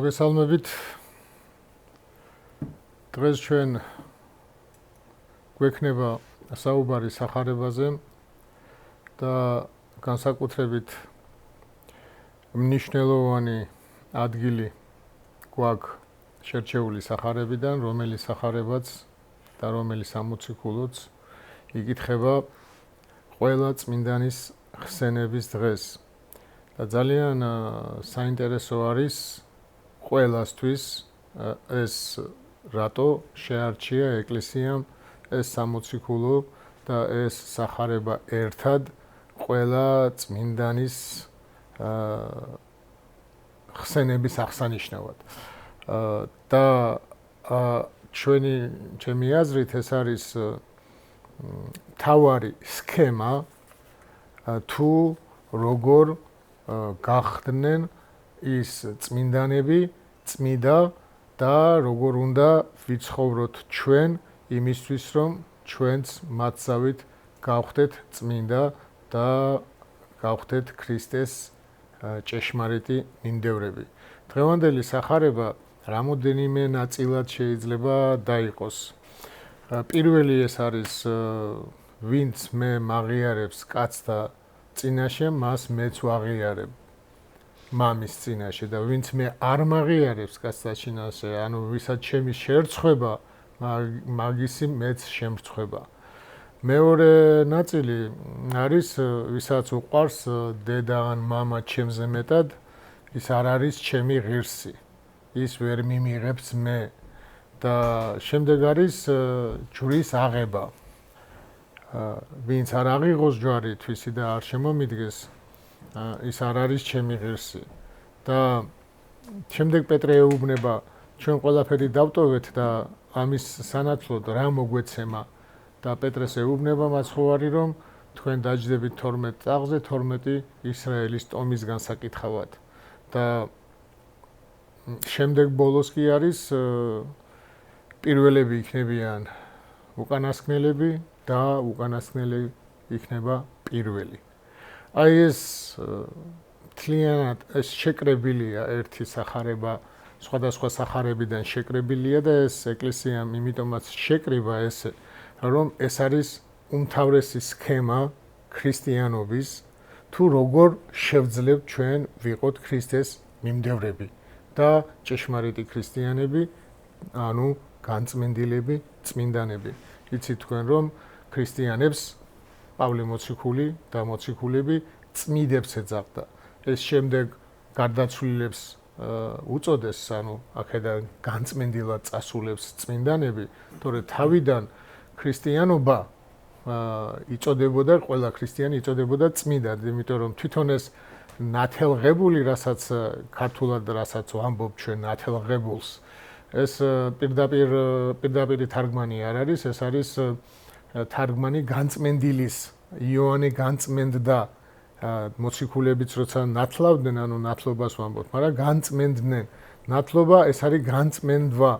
მოგესალმებით. დღეს ჩვენ გვექნება საუბარი სახარებაზე და განსაკუთრებით მნიშვნელოვანი ადგილი გვაქვს შერჩეული სახარებიდან, რომელიც სახარებაც და რომელიც ამოციქულოც იკითხება ყველა წმინდანის ხსენების დღეს. და ძალიან საინტერესო არის ყველასთვის ეს რატო შეარჩია ეკლესიამ ეს სამოციქულო და ეს სახარება ერთად ყველა წმინდანის ხსენების აღსანიშნავად. და ჩემი აზრით ეს არის მთავარი სქემა თუ როგორ გახდნენ ის წმინდანები წმიდა და როგორ უნდა ვიცხოვროთ ჩვენ იმისთვის რომ ჩვენც მათსავით გავხდეთ წმინდა და გავხდეთ ქრისტეს ჭეშმარიტი მიმდევრები. დღევანდელი სახარება რამოდენიმე ნაწილად შეიძლება დაიყოს. პირველი ეს არის ვინც მე მაღიარებს კაცთა წინაშე, მას მეც ვაღიარებ მამის წინაშე და ვინც მე არ მაღიარებს კაცთა წინაშე, ანუ ვისაც ჩემი შერცხვება, მაგისი მეც შემრცხვება. მეორე ნაწილი არის ვისაც უყვარს დედა ან მამა ჩემზე მეტად, ის არ არის ჩემი ღირსი. ის ვერ მიმიღებს მე. და შემდეგ არის ჯვრის აღება. ვინც არ აღიღოს ჯვარი თვისი და არ შემომიდგეს, ის არ არის ჩემი ღირსი. და შემდეგ პეტრე ეუბნება, ჩვენ ყველაფერი დავტოვეთ და ამის სანაცვლოდ რა მოგვეცემა. და პეტრეს ეუბნება მაცხოვარი, რომ თქვენ დაჯდებით 12 წაღზე 12 ისრაელის ტომის განსაკითხავად. და შემდეგ ბოლოს კი არის პირველები იქნებიან უკანასკნელები და უკანასკნელი იქნება პირველი. აი ეს მთლიანად ეს შეკრებილია ერთი სახარება სხვადასხვა სახარებიდან შეკრებილია და ეს ეკლესიამ იმიტომაც შეკრიბა ესე რომ ეს არის უმთავრესი სქემა ქრისტიანობის თუ როგორ შევძლებთ ჩვენ ვიყოთ ქრისტეს მიმდევრები და ჭეშმარიტი ქრისტიანები, ანუ განწმენდილები, წმინდანები. იცით თქვენ რომ ქრისტიანებს პავლე მოციქული და მოციქულები წმიდებს ეძახდა. ეს შემდეგ გარდაცვლილებს უწოდეს, ანუ აქედან განწმენდილად წასულებს წმინდანები, თორე თავიდან ქრისტიანობა იწოდებოდა, ყველა ქრისტიანი იწოდებოდა წმიდად, იმიტომ რომ თვითონ ეს ნათელღებული, რასაც ქართულად რასაც ვამბობ ჩვენ ნათელღებულს, ეს პირდაპირი თარგმანი არ არის, ეს არის თარგმანი განწმენდილის, იოანე განწმენდდა, მოციქულებიც როცა ნათლავდნენ, ანუ ნათლობას ვამბობთ, მაგრამ განწმენდნენ. ნათლობა ეს არის განწმენდვა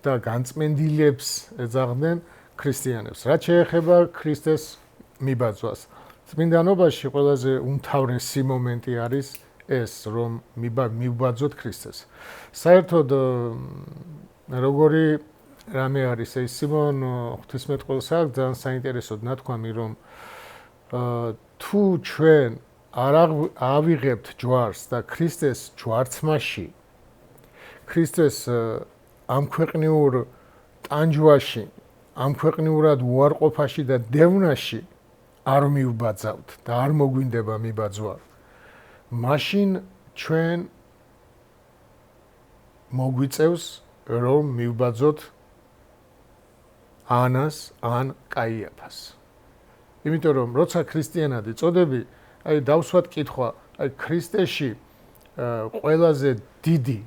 და განწმენდილებს ეძახდნენ ქრისტიანებს. რაც შეეხება ქრისტეს მიბაძვას. წმინდანობაში ყველაზე უმთავრესი მომენტი არის ეს, რომ მივბაძოთ ქრისტეს. საერთოდ როგორი რამე არის ეს სიმონ ღვთისმეტყველს აქვს ძალიან საინტერესოდ ნათქვამი, რომ თუ ჩვენ არ ავიღებთ ჯვარს და ქრისტეს ჯვარცმაში, ქრისტეს ამქვეყნიურ ტანჯვაში, ამქვეყნიურად უარყოფაში და დევნაში არ მივბაძავთ და არ მოგვინდება მიბაძვა, მაშინ ჩვენ მოგვიწევს რომ მივბაძოთ ანას ან კაიაფას. იმიტომ რომ როცა ქრისტიანად იწოდები, აი დავსვათ კითხვა, აი ქრისტეში ყველაზე დიდი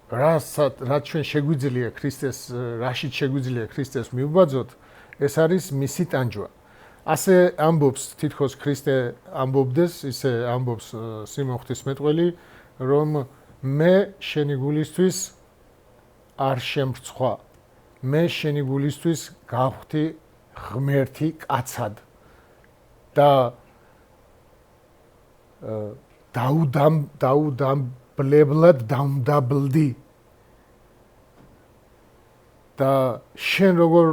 რაც ჩვენ შეგვიძლია ქრისტეს, რაშიც შეგვიძლია ქრისტეს მივბაძოთ, ეს არის მისი ტანჯვა. ასე ამბობს თითქოს ქრისტე ამბობდეს, ისე ამბობს სიმონ ღვთისმეტყველი, რომ მე შენი გულისთვის არ შემრცხვა. მე შენი გულისთვის გავხდი ღმერთი კაცად და დაუდამ ბლებლად დამდაბლდი და შენ როგორ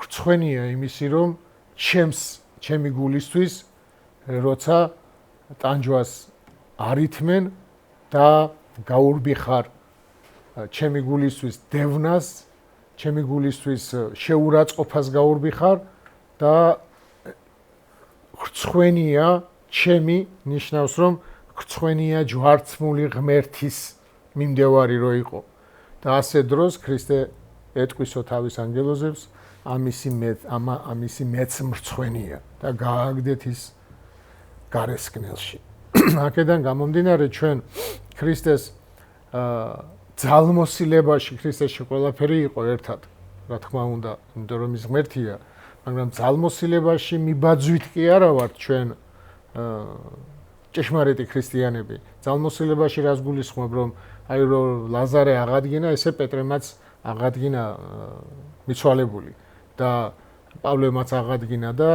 ხრცხვენია იმისი რომ ჩემი გულისთვის როცა ტანჯვას არითმენ და გაურბიხარ ჩემი გულისთვის დევნას ჩემი გულისთვის შეურაცხყოფას გაურბიხარ და ხრცხვენია ჩემი ნიშნავს რომ ხრცხვენია ჯვარცმული ღმერთის მიმდევარი რო იყო და ასე დროს ქრისტე ეტყვისო თავის ანგელოზებს ამისი მეც მრცხვენია და გააგდეთ ის გარესკნელში. აქედან გამომდინარე ჩვენ ქრისტეს ძალმოსილებაში ქრისტეში ყველაფერი იყო ერთად, რა თქმა უნდა, იმიტომ რომ ის ღმერთია, მაგრამ ძალმოსილებაში მიბაძვით კი არა ვართ ჩვენ ჭეშმარიტი ქრისტიანები. ძალმოსილებაში რას გულისხმობ, რომ აი რომ ლაზარე აღადგინა, ესე პეტრემაც აღადგინა მიცვალებული და პავლემაც აღადგინა და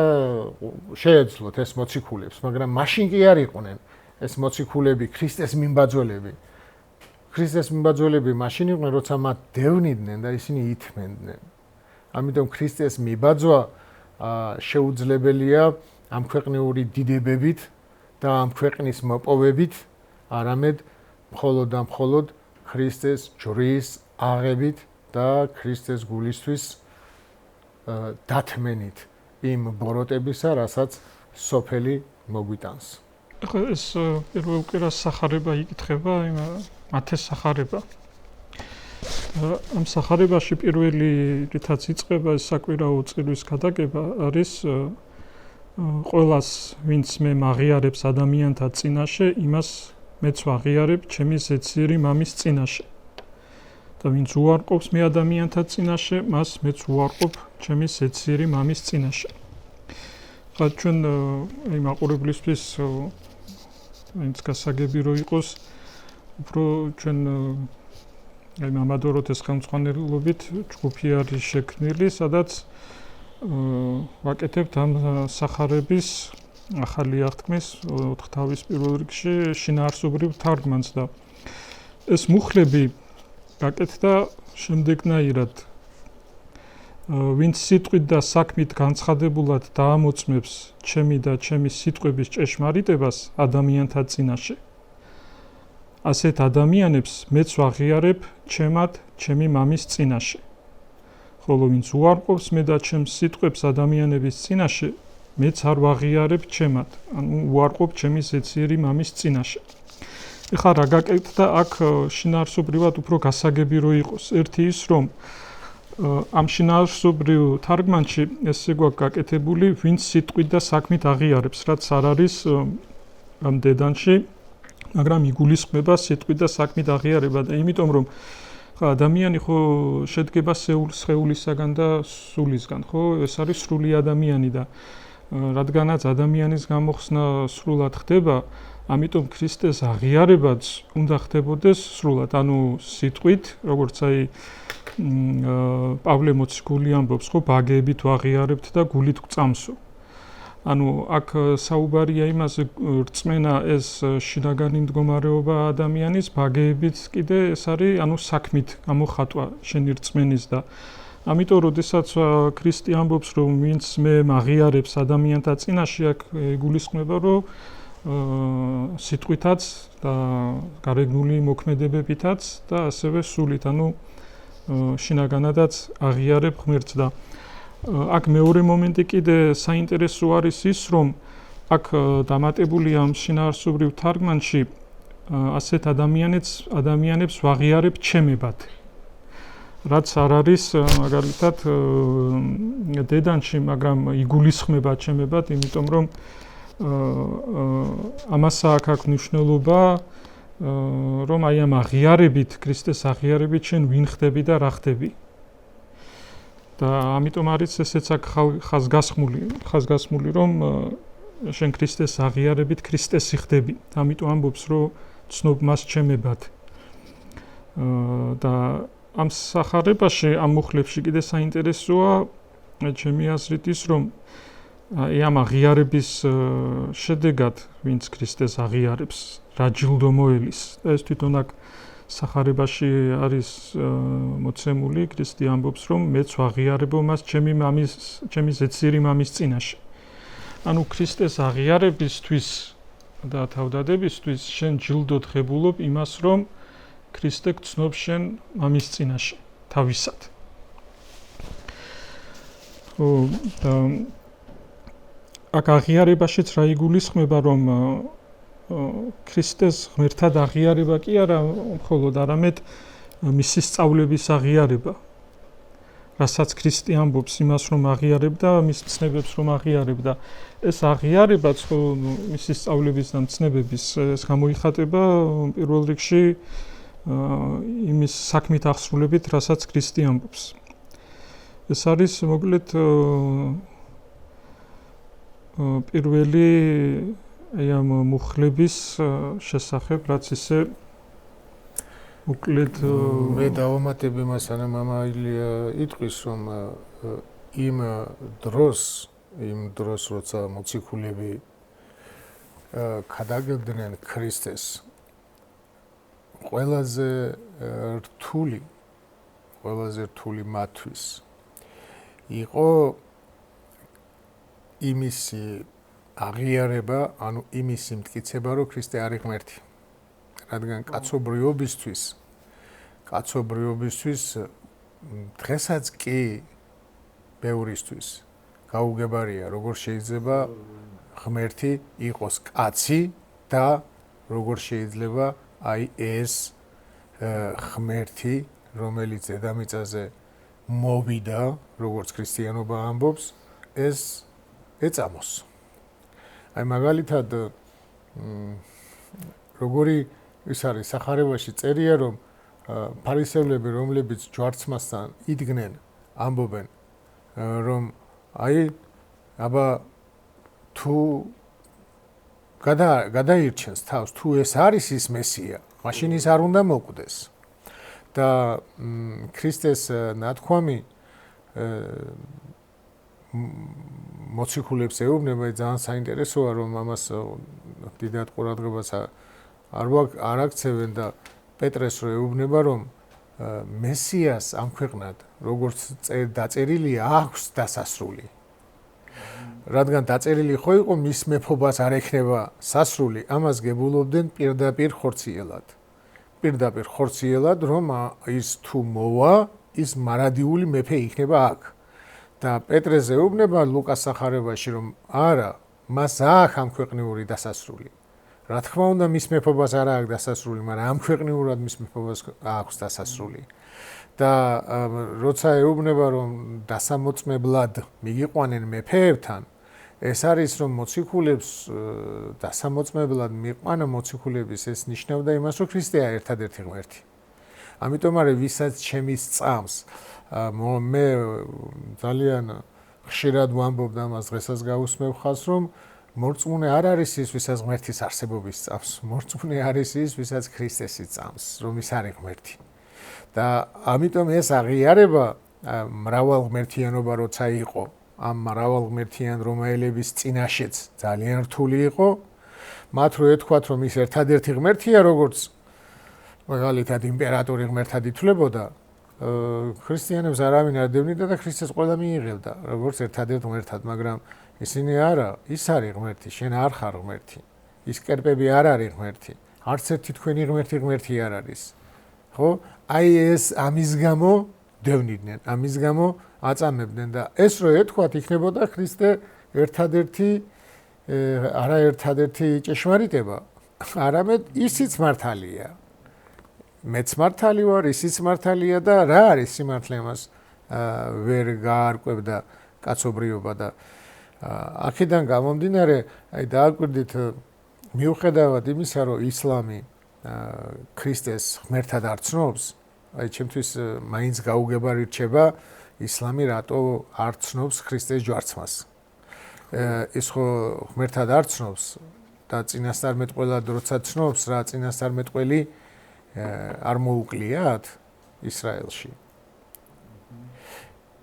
შეეძლოთ ეს მოციქულებს, მაგრამ მაშინ კი არ იყვნენ ეს მოციქულები ქრისტეს მიმბაძველები. ქრისტეს მიმბაძველები მაშინ იყვნენ, როცა მათ დევნიდნენ და ისინი ითმენდნენ. ამიტომ ქრისტეს მიბაძვა შეუძლებელია ამ ქვეყნიური დიდებებით და ამ ქვეყნის მოპოვებით, არამედ მხოლოდ და მხოლოდ ქრისტეს ჯვრის აღებით და ქრისტეს გულისთვის დათმენით იმ ბოროტებისა, რასაც სოფელი მოგვიტანს. ახლა ეს პირველ კვირას სახარება იკითხება, მათეს სახარება. ამ სახარებაში პირველი რითაც იწყება ეს საკვირაო წირვის გადაგება არის ყველას ვინც მე მაღიარებს ადამიანთა წინაშე, იმას მეც ვაღიარებ ჩემი ზეციერი მამის წინაშე. და ვინც უარყოფს მე ადამიანთა წინაშე, მას მეც უარყოფ ჩემი ზეციერი მამის წინაშე. ხა ჩვენ აი მაყურებლისთვის ვინც გასაგები რო იყოს, უფრო ჩვენ აი მამადოროთეს ხელმძღვანელობით ჯგუფი არის შექმნილი, სადაც ვაკეთებთ ამ სახარების ახალი აღთქმის 4 თავის პირველ რიგში შინაარსობრივ თარგმანს და ეს მუხლები გაკეთდა შემდეგნაირად ვინც სიტყვით და საქმით განცხადებულად დაამოწმებს ჩემი და ჩემი სიტყვების ჭეშმარიტებას ადამიანთა წინაშე ასეთ ადამიანებს მეც ვაღიარებ ჩემად ჩემი მამის წინაშე ხოლო ვინც უარყოფს მე და ჩემს სიტყვებს ადამიანების წინაშე მეც არ ვაღიარებ ჩემად ანუ უარყოფ ჩემი ზეციერი მამის წინაშე ეხლა რა გაკეთდა აქ შინაარსობრივად უფრო გასაგები რო იყოს ერთი ის რომ ამ შინაარსობრივ თარგმანში ესე გვაქვს გაკეთებული ვინც სიტყვით და საქმით აღიარებს რაც არ არის ამ დედანში მაგრამ იგულისხმება სიტყვით და საქმით აღიარება და იმიტომ რომ ადამიანი ხო შედგება სხეულისაგან და სულისგან ხო ეს არის სრული ადამიანი და რადგანაც ადამიანის გამოხსნა სრულად ხდება ამიტომ ქრისტეს აღიარებაც უნდა ხდებოდეს სრულად ანუ სიტყვით როგორც აი პავლე მოციქული ამბობს ხო ბაგეებით ვაღიარებთ და გულით გვწამსო ანუ აქ საუბარია იმაზე რწმენა ეს შინაგანი მდგომარეობა ადამიანის ბაგეებით კიდე ეს არის ანუ საქმით გამოხატვა შენი რწმენის და ამიტომ როდესაც ქრისტე ამბობს რომ ვინც მე მაღიარებს ადამიანთა წინაშე აქ გულისხმება რომ სიტყვითაც და გარეგნული მოქმედებებითაც და ასევე სულით ანუ შინაგანადაც აღიარებ ღმერთს და აქ მეორე მომენტი კიდე საინტერესო არის ის რომ აქ დამატებული ამ შინაარსობრივ თარგმანში ასეთ ადამიანებს ვაღიარებ ჩემებად რაც არ არის მაგალითად დედანში მაგრამ იგულისხმება ჩემებად იმიტომ რომ ამასაა აქ მნიშვნელობა რომ აი ამ აღიარებით ქრისტეს აღიარებით შენ ვინ ხდები და რა ხდები და ამიტომ არის ესეც აქ ხაზგასმული რომ შენ ქრისტეს აღიარებით ქრისტესი ხდები ამიტომ ამბობს რომ ცნობ მას ჩემებად და ამ სახარებაში ამ მუხლებში კიდე საინტერესოა ჩემი აზრით ის რომ ამ აღიარების შედეგად ვინც ქრისტეს აღიარებს რა ჯილდო მოელის ეს თვითონ აქ სახარებაში არის მოცემული ქრისტე ამბობს რომ მეც ვაღიარებო მას ჩემი ზეცირი მამის წინაშე ანუ ქრისტეს აღიარებისთვის და თავდადებისთვის შენ ჯილდოდ ღებულობ იმას რომ ქრისტე გცნობს შენ მამის წინაშე თავისად აქ აღიარებაშიც რა იგულისხმება რომ ქრისტეს ღმერთად აღიარება კი არა მხოლოდ არამედ მისი სწავლების აღიარება რასაც ქრისტე ამბობს იმას რომ აღიარებდა მის ცნებებს რომ აღიარებდა ეს აღიარებაც ხო მისი სწავლების და ცნებების ეს გამოიხატება პირველ რიგში იმის საქმით აღსრულებით რასაც ქრისტე ამბობს ეს არის მოკლედ პირველი ამ მუხლების შესახებ რაც ისე უკლედ მე დავამატებ იმას სანამ ამაილია იტყვის რომ იმ დროს როცა მოციქულები ქადაგებდნენ ქრისტეს ყველაზე რთული მათთვის იყო იმისი აღიარება, ანუ იმისი მტკიცება, რომ ქრისტე არის ღმერთი. რადგან კაცობრიობისთვის დღესაც კი ბევრისთვის გაუგებარია, როგორ შეიძლება ღმერთი იყოს კაცი და როგორ შეიძლება აი ეს ღმერთი, რომელიც დედამიწაზე მოვიდა, როგორც ქრისტიანობა ამბობს, ეს ეწამოს. აი მაგალითად როგორი ის არის სახარებაში წერია რომ ფარისევლები რომლებიც ჯვარცმასთან იდგნენ ამბობენ რომ აი აბა თუ გადაირჩენს თავს თუ ეს არის ის მესია მაშინ ის არ უნდა მოკვდეს და ქრისტეს ნათქვამი მოციქულებს ეუბნება ძალიან საინტერესოა რომ ამას დიდად ყურადღებას არ აქცევენ და პეტრეს რო ეუბნება რომ მესიას ამ ქვეყნად როგორც დაწერილია აქვს დასასრული რადგან დაწერილი ხო იყო მის მეფობას არ ექნება სასრული ამას გებულობდნენ პირდაპირ ხორციელად რომ ის თუ მოვა ის მარადიული მეფე იქნება აქ და პეტრეს ეუბნება ლუკას სახარებაში რომ არა მას აქვს ამ ქვეყნიური დასასრული რა თქმა უნდა მის მეფობას არ აქვს დასასრული მაგრამ ამ ქვეყნიურად მის მეფობას აქვს დასასრული და როცა ეუბნება რომ დასამოწმებლად მიგიყვანენ მეფეებთან ეს არის რომ მოციქულებს დასამოწმებლად მიყვანა მოციქულების ეს ნიშნავდა იმას რომ ქრისტეა ერთადერთი ღმერთი ამიტომ არის ვისაც ჩემის წამს მე ძალიან ხშირად ვამბობ და მას დღესაც გავუსმევ ხალხს რომ მორწმუნე არ არის ის ვისაც ღმერთის არსებობის წამს მორწმუნე არის ის ვისაც ქრისტესის წამს რომ ის არის ღმერთი და ამიტომ ეს აღიარება მრავალღმერთიანობა როცა იყო ამ მრავალღმერთიან რომაელების წინაშეც ძალიან რთული იყო მათ რო ეთქვათ რომ ის ერთადერთი ღმერთია როგორც მაგალითად იმპერატორი ღმერთად ითვლებოდა ქრისტიანებს არავინ არ დევნიდა და ქრისტეს ყველა მიიღებდა როგორც ერთადერთ ღმერთად მაგრამ ისინი არა ის არის ღმერთი შენ არ ხარ ღმერთი ის კერპები არ არის ღმერთი არც ერთი თქვენი ღმერთი არ არის ხო აი ეს ამის გამო დევნიდნენ ამის გამო აწამებდნენ და ეს რო ეთქვათ იქნებოდა ქრისტე ერთადერთი არაერთადერთი ჭეშმარიტება არამედ ისიც მართალია მეც მართალი ვარ ისიც მართალია და რა არის სიმართლე მას ვერ გაარკვევდა კაცობრიობა და აქედან გამომდინარე აი დააკვირდით მიუხედავად იმისა რომ ისლამი ქრისტეს ღმერთად არ ცნობს აი ჩემთვის მაინც გაუგებარი რჩება ისლამი რატო არ ცნობს ქრისტეს ჯვარცმას ის ხო ღმერთად არ ცნობს და წინასწარმეტყველად როცა ცნობს რა წინასწარმეტყველი არ მოუკვლიათ ისრაელში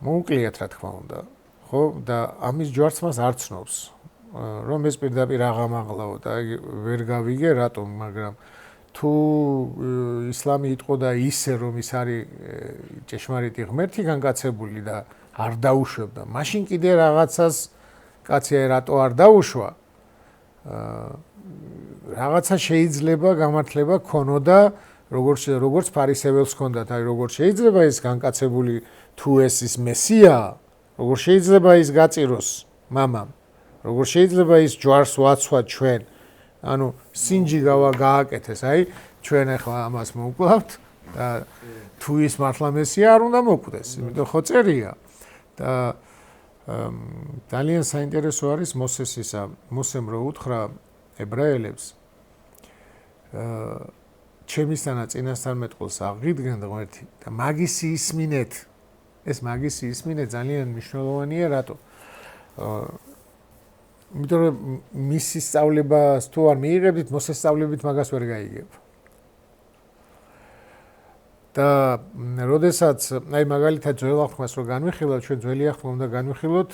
მოუკვლიათ რა თქმა უნდა ხო და ამის ჯვარც მას არ ცნობს რომ ეს პირდაპირ აღამაღლაო და ვერ გავიგე რატომ მაგრამ თუ ისლამი იტყო და ისე რომ ის არის ჭეშმარიტი ღმერთი განკაცებული და არ დაუშვებდა მაშინ კიდე რაღაცას კაცი რატო არ დაუშვა რაღაცა შეიძლება გამართლება ქონოდა როგორც ფარისეველს ჰქონდათ აი როგორც შეიძლება ის განკაცებული თუ ეს ის მესია როგორ შეიძლება ის გაწიროს მამამ როგორ შეიძლება ის ჯვარს ვაცვა ჩვენ ანუ სინჯი გააკეთეს აი ჩვენ ახლა ამას მოვკლავთ და თუ ის მართლა მესია არ უნდა მოკვდეს იმიტომ ხო წერია და ძალიან საინტერესო არის მოსემ რო უთხრა ებრაელებს ჩემისთანა წინასწარ მეტყველს აღიდგენთ ღმერთი და მაგისი ისმინეთ ეს მაგისი ისმინეთ ძალიან მნიშვნელოვანია რატო იმიტომ რომ მისი სწავლებას თუ არ მიიღებდით მოსეს სწავლებით მაგას ვერ გაიგებ და როდესაც აი მაგალითად ძველ აღთქმას რო განვიხილოთ ჩვენ ძველი აღთქმა უნდა განვიხილოთ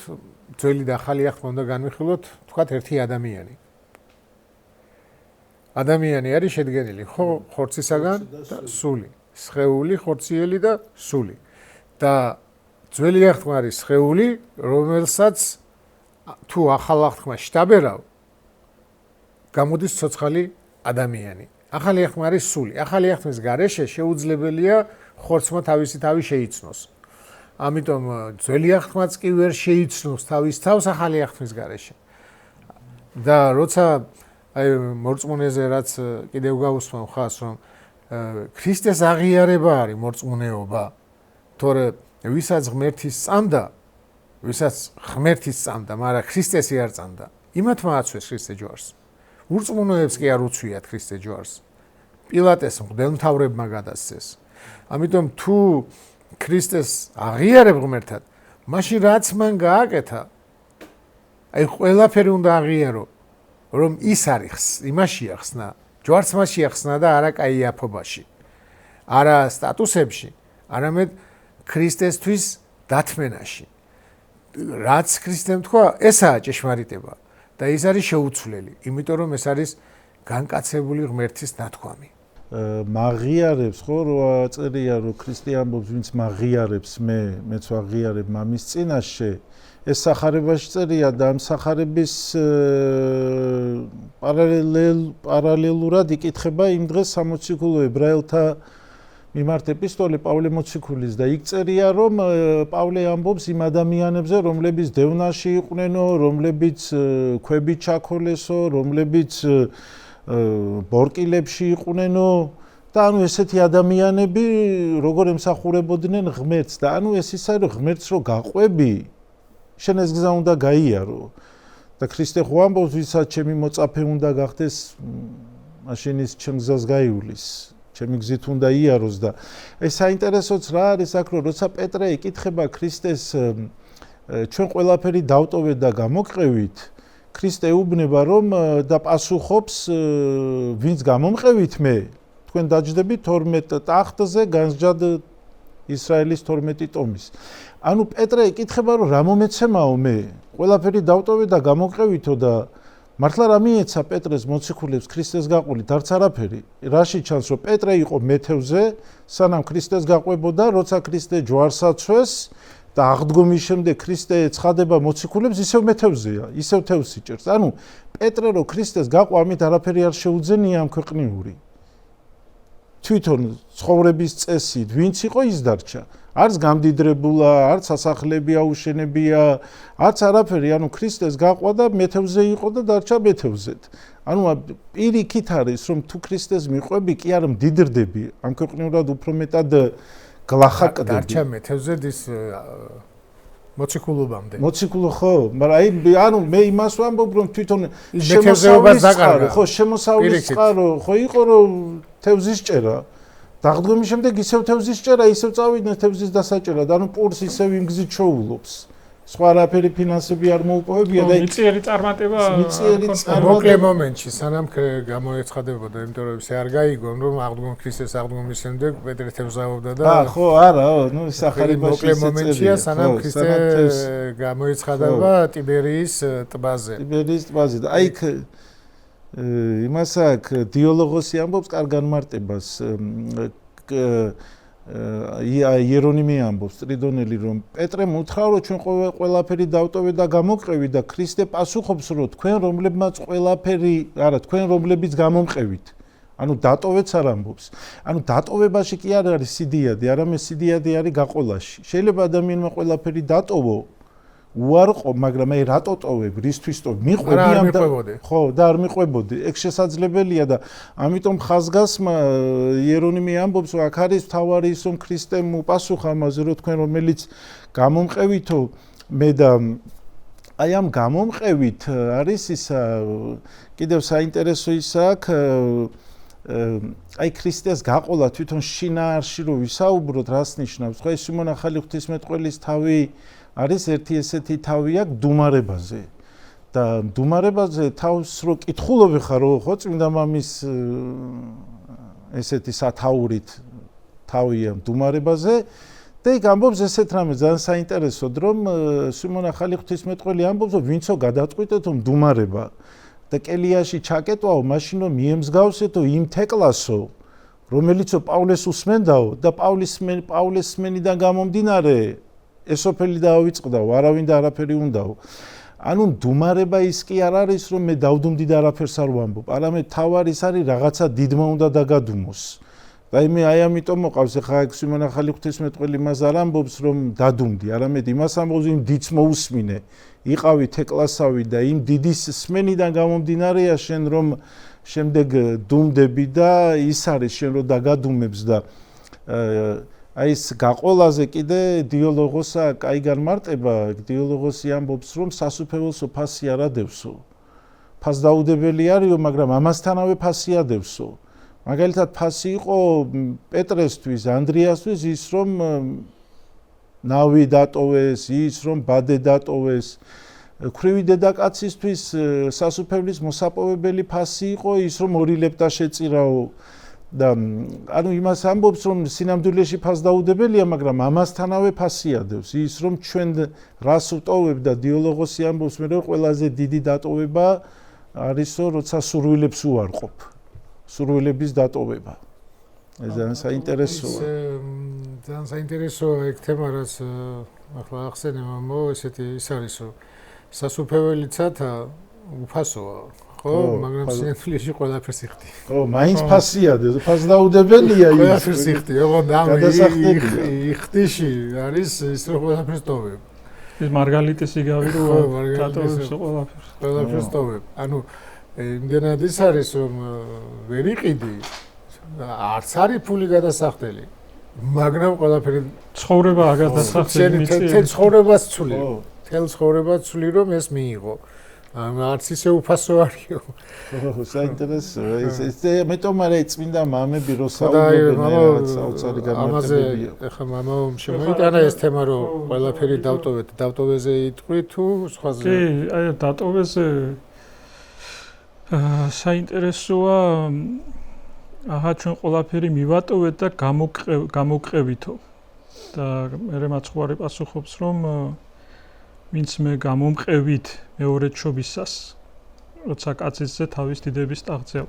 ძველი და ახალი აღთქმა უნდა განვიხილოთ თქვათ ერთი ადამიანი არის შედგენილი ხო ხორცისაგან და სული სხეული ხორციელი და სული და ძველი აღთქმა არის სხეული რომელსაც თუ ახალ აღთქმა შტაბერავ გამოდის ცოცხალი ადამიანი ახალი აღთქმა არის სული ახალი აღთქმის გარეშე შეუძლებელია ხორცმა თავისი თავი შეიცნოს ამიტომ ძველი აღთქმაც კი ვერ შეიცნობს თავის თავს ახალი აღთქმის გარეშე და როცა აი მორწმუნეზე რაც კიდევ გავუსმევ ხას რომ ქრისტეს აღიარება არის მორწმუნეობა თორე ვისაც ღმერთის წამდა მაგრამ ქრისტესი არ წამდა იმათმა აცვეს ქრისტე ჯვარს ურწმუნოებს კი არ უცვიათ ქრისტე ჯვარს პილატეს მღვდელმთავრებმა გადასცეს ამიტომ თუ ქრისტეს აღიარებ ღმერთად მაშინ რაც მან გააკეთა აი ყველაფერი უნდა აღიარო რომ ის არის იმაშია ხსნა ჯვარს მასია ხსნა და არა კაიაფობაში არა სტატუსებში არამედ ქრისტესთვის დათმენაში რაც ქრისტემ თქვა ესაა ჭეშმარიტება და ის არის შეუცვლელი იმიტომ რომ ეს არის განკაცებული ღმერთის ნათქვამი მაღიარებს ხო რო წერია რომ ქრისტე ამბობს ვინც მაღიარებს მეც ვაღიარებ მამის წინაშე ეს სახარებაში წერია და ამ სახარების პარალელურად იკითხება იმ დღეს სამოციქულო ებრაელთა მიმართ ეპისტოლე პავლე მოციქულის და იქ წერია რომ პავლე ამბობს იმ ადამიანებზე რომლებიც დევნაში იყვნენო რომლებიც ქვებით ჩაქოლესო რომლებიც ბორკილებში იყვნენო და ანუ ესეთი ადამიანები როგორ ემსახურებოდნენ ღმერთს და ანუ ეს ის არის რომ ღმერთს რო გაყვები შენ ეს გზა უნდა გაიარო და ქრისტე ხო ამბობს ვისაც ჩემი მოწაფე უნდა გახდეს მაშინ ის ჩემ გზას გაივლის ჩემი გზით უნდა იაროს და ეს საინტერესოც რა არის აქ რომ როცა პეტრე იკითხება ქრისტეს ჩვენ ყველაფერი დავტოვეთ და გამოგყევით ქრისტე უბნება რომ და პასუხობს ვინც გამომყევით მე თქვენ დაჯდებით 12 ტახტზე განსჯად ისრაელის 12 ტომის ანუ პეტრე იკითხება რომ რა მომეცემაო მე ყველაფერი დავტოვე და გამოგყევითო და მართლა რა მიეცა პეტრეს მოციქულებს ქრისტეს გაყოლით არც არაფერი რაში ჩანს რომ პეტრე იყო მეთევზე სანამ ქრისტეს გაყვებოდა როცა ქრისტე ჯვარს აცვეს და აღდგომის შემდეგ ქრისტე ცხადება მოციქულებს ისევ მეთევზეა ისევ თევზს იჭერს ანუ პეტრე რო ქრისტეს გაყვა ამით არაფერი არ შეუძენია ამ ქვეყნიური თვითონ ცხოვრების წესით ვინც იყო ის დარჩა არც გამდიდრებულა არც სასახლები აუშენებია არც არაფერი ანუ ქრისტეს გაყვა და მეთევზე იყო და დარჩა მეთევზეთ ანუ პირიქით არის რომ თუ ქრისტეს მიყვები კი არ მდიდრდები ამ ქვეყნიურად უფრო მეტად გლახაკდები დარჩა მეთევზედ ის მოციქულობამდე მოციქულო ხო მაგრამ აი ანუ მე იმას ვამბობ რომ თვითონ მეთევზეობას დაკარგა ხო შემოსავლის წყარო ხო იყო რომ თევზის ჭერა დაღდგომის შემდეგ ისევ თევზის ჭერა ისევ წავიდნენ თევზის დასაჭერად ანუ პურს ისევ იმ გზით შოულობს სხვა არაფერი ფინანსები არ მოუპოვებია და მიწიერი წარმატება მოკლე მომენტში სანამ გამოეცხადებოდა, იმიტომ რომ ისე არ გაიგონ, რომ აღდგომ ქრისტეს აღდგომის შემდეგ პეტრე თევზაობდა და ხო, არა, ნუ სახარებაში მოკლე მომენტია სანამ ქრისტე გამოეცხადება ტიბერიის ტბაზე. ტიბერიის ტბაზე და აი იქ იმას აქ დიოლოგოსი ამბობს კარგ განმარტებას იერონიმე ამბობს ტრიდონელი რომ პეტრემ უთხრა რომ ჩვენ ყველაფერი დავტოვეთ და გამოვყევით და ქრისტე პასუხობს რომ თქვენ რომლებმაც ყველაფერი არა თქვენ რომლებიც გამომყევით ანუ დატოვეთ არ ამბობს ანუ დატოვებაში კი არ არის სიდიადი არამედ სიდიადი არის გაყოლაში შეიძლება ადამიანმა ყველაფერი დატოვო უარყო მაგრამ აი რატო ტოვებ რისთვის ტოვებ მიყვები ამ ხო და არ მიყვებოდი ეგ შესაძლებელია და ამიტომ ხაზგასმა იერონიმე ამბობს რომ აქ არის თავარი ის რომ ქრისტემ უპასუხა ამაზე რომ თქვენ რომელიც გამომყევითო მე და აი ამ გამომყევით არის ისა კიდევ საინტერესო ისა აქ აი ქრისტეს გაყოლა თვითონ შინაარში რო ვისაუბროთ რას ნიშნავს ხო ეს სიმონ ახალი ღვთისმეტყველის თავი არის ერთი ესეთი თავი აქვს დუმარებაზე და დუმარებაზე თავს რო კითხულობ ხარ ხო წმინდა მამის ესეთი სათაურით თავია დუმარებაზე და იქ ამბობს ესეთ რამე ძალიან საინტერესოდ რომ სიმონ ახალი ღვთისმეტყველი ამბობს რომ ვინცო გადაწყვიტეთო დუმარება და კელიაში ჩაკეტვაო მაშინ რომ მიემსგავსეთო იმ თეკლასო რომელიცო პავლეს უსმენდაო და პავლეს სმენიდან გამომდინარე ესოფელი დაავიწყდაო, არავინ და არაფერი უნდაო. ანუ დუმარება ის კი არ არის, რომ მე დავდუმდი და არაფერს არ ვამბობ. არამედ თავარის არის რაღაცა დიდმა უნდა დაგადუმოს. და მე აი ამიტომ მოყავს ახლა აქ სიმონ ახალი ღვთისმეტყველი მას არ ამბობს, რომ დადუმდი, არამედ იმას ამბობს, იმ დიდს მოусმინე. იყავი თეკლასავი და იმ დიდის სმენიდან გამომდინარეა შენ რომ შემდეგ დუმდები და ის არის შენ რომ დაგადუმებს და აი ეს გაყოლაზე კიდე დიოლოგოსა კაი განმარტება დიოლოგოსი ამბობს რომ სასუფეველსო ფასი არ ადევსო ფას დაუდებელი არისო მაგრამ ამასთანავე ფასი ადევსო მაგალითად ფასი იყო პეტრესთვის ანდრიასთვის ის რომ ნავი დატოვეს ის რომ ბადე დატოვეს ქვრივი დედაკაცისთვის სასუფეველის მოსაპოვებელი ფასი იყო ის რომ 2 ლეპტა შეწირაო და ანუ იმას ამბობს რომ სინამდვილეში ფას დაუდებელია მაგრამ ამასთანავე ფასი ადევს ის რომ ჩვენ რას ვტოვებ და დიოლოგოსი ამბობს მე რომ ყველაზე დიდი დატოვება არისო როცა სურვილებს უარყოფ სურვილების დატოვება ეს ძალიან საინტერესოა ძალიან საინტერესოა ეგ თემა რაც ახლა ახსენე მამო ესეთი ის არის რომ სასუფეველიცათა უფასოა ხო, მაგრამ სინამდვილეში ყველაფერს იხდი. ხო, მაინც ფასია, ფას დაუდებელია ის. ყველაფერს იხდი, ოღონდ ამ იხდიში არის ის რომ ყველაფერს ტოვებ. ის მარგალიტის იგავი რო დატოვებს ყველაფერს. ყველაფერს ტოვებ. ანუ იმდენად ის არის რომ ვერ იყიდი. არც არის ფული გადასახდელი. მაგრამ ყველაფერი ცხოვრება გადასახდელი მიწი. თელ ცხოვრებას ცვლი. თელ ცხოვრებას ცვლი რომ ეს მიიღო. არც ისე უფასო არისო. ხო, საინტერესოა. ეს მეტომ არა წმინდა მამები რო საუბრობენ რაღაც საოცარი განმარტებებია. ეხლა მამა შემოიტანა ეს თემა რომ ყველაფერი დავტოვეთ, დავტოვეზე იტყვი თუ სხვაზე? კი, აი დატოვეზე საინტერესოა აჰა ჩვენ ყველაფერი მივატოვეთ და გამოვყევითო. და მე მაცხوارი პასუხობს რომ ვინც მე გამომყევით მეორეჩობისას როცა კაცისზე თავის დიდების ტახტზე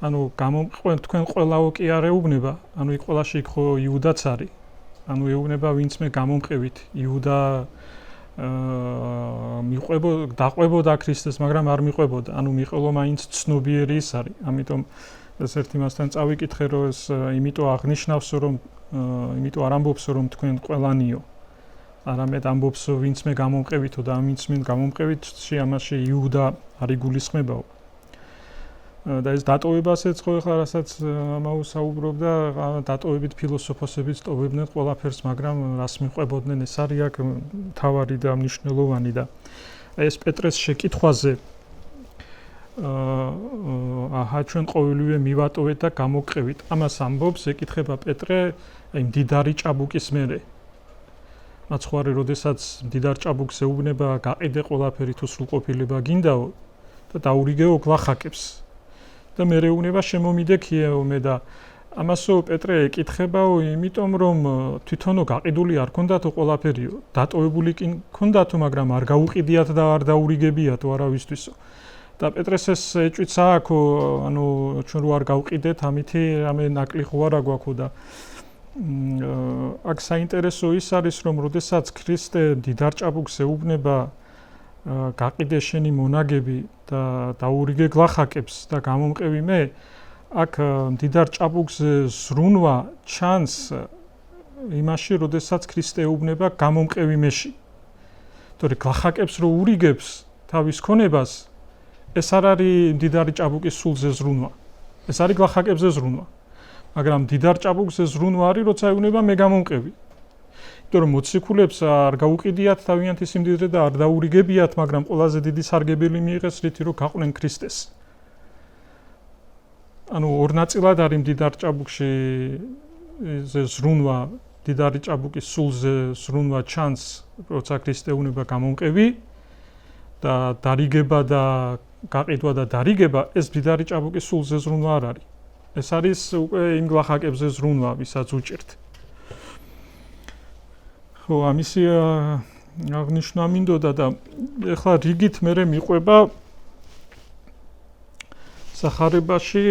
ანუ გამომყვენ თქვენ ყველაო კი არ ეუბნება ანუ იქ ყველაში იქ ხო იუდაც არის ანუ ეუბნება ვინც მე გამომყევით იუდა დაყვებოდა ქრისტეს მაგრამ არ მიყვებოდა ანუ მიყოლო მაინც ცნობიერი ის არის ამიტომ ეს ერთ იმასთან წავიკითხე რომ ეს იმიტომ აღნიშნავს რომ იმიტომ არ ამბობსო რომ თქვენ ყველანიო არამედ ამბობს ვინც მე გამომყევითო და ვინც მე გამომყევით ამაში იუდა არ იგულისხმებაო და ეს დატოვებასაც ხო ახლა რასაც ამაუსაუბრობდა დატოვებით ფილოსოფოსებიც ტოვებდნენ ყველაფერს მაგრამ რას მიყვებოდნენ ეს არის აქ თავარი და მნიშვნელოვანი და ეს პეტრეს შეკითხვაზე აჰა ჩვენ ყოველივე მივატოვეთ და გამოვყევით ამას ამბობს ეკითხება პეტრე აი მდიდარი ჭაბუკის მერე მაცხვარი როდესაც მდიდარ ჭაბუკს ეუბნება გაყიდე ყველაფერი თუ სრულყოფილება გინდაო და დაურიგეო გლახაკებს და მე ეუბნება შემომიდე ქიეომე და ამასო პეტრე ეკითხებაო იმიტომ რომ თვითონო გაყიდული არ ქონდათო ყველაფერიო დატოვებული კი ქონდათო მაგრამ არ გაუყიდიათ და არ დაურიგებიათო არავისთვისო და პეტრეს ეს ეჭვიც ააქო ანუ ჩვენ რო არ გავყიდეთ ამითი რამე ნაკლი ხო არა გვაქვს და აქ საინტერესო ის არის რომ როდესაც ქრისტე მდიდარ ჭაბუკს ეუბნება გაყიდე შენი მონაგები და დაურიგე გლახაკებს და გამომყევი მე აქ მდიდარ ჭაბუკზე ზრუნვა ჩანს იმაში როდესაც ქრისტე ეუბნება გამომყევი მეში თორე გლახაკებს რო ურიგებს თავის ქონებას ეს არ არის მდიდარი ჭაბუკის სულზე ზრუნვა ეს არის გლახაკებზე ზრუნვა მაგრამ მდიდარ ჭაბუკზე ზრუნვა არის როცა ეუბნება მე გამომყევი იმიტომ რომ მოციქულებს არ გაუყიდიათ თავიანთი სიმდიდრე და არ დაურიგებიათ მაგრამ ყველაზე დიდი სარგებელი მიიღეს რითი რომ გაყვნენ ქრისტეს ანუ ორ ნაწილად არის მდიდარ ჭაბუკში ზრუნვა მდიდარი ჭაბუკის სულზე ზრუნვა ჩანს როცა ქრისტე ეუბნება გამომყევი და დარიგება და გაყიდვა და დარიგება ეს მდიდარი ჭაბუკის სულზე ზრუნვა არ არის ეს არის უკვე იმ გლახაკებზე ზრუნვა ვისაც უჭირთ ხო ამისი აღნიშნა მინდოდა და ეხლა რიგით მე მიყვება სახარებაში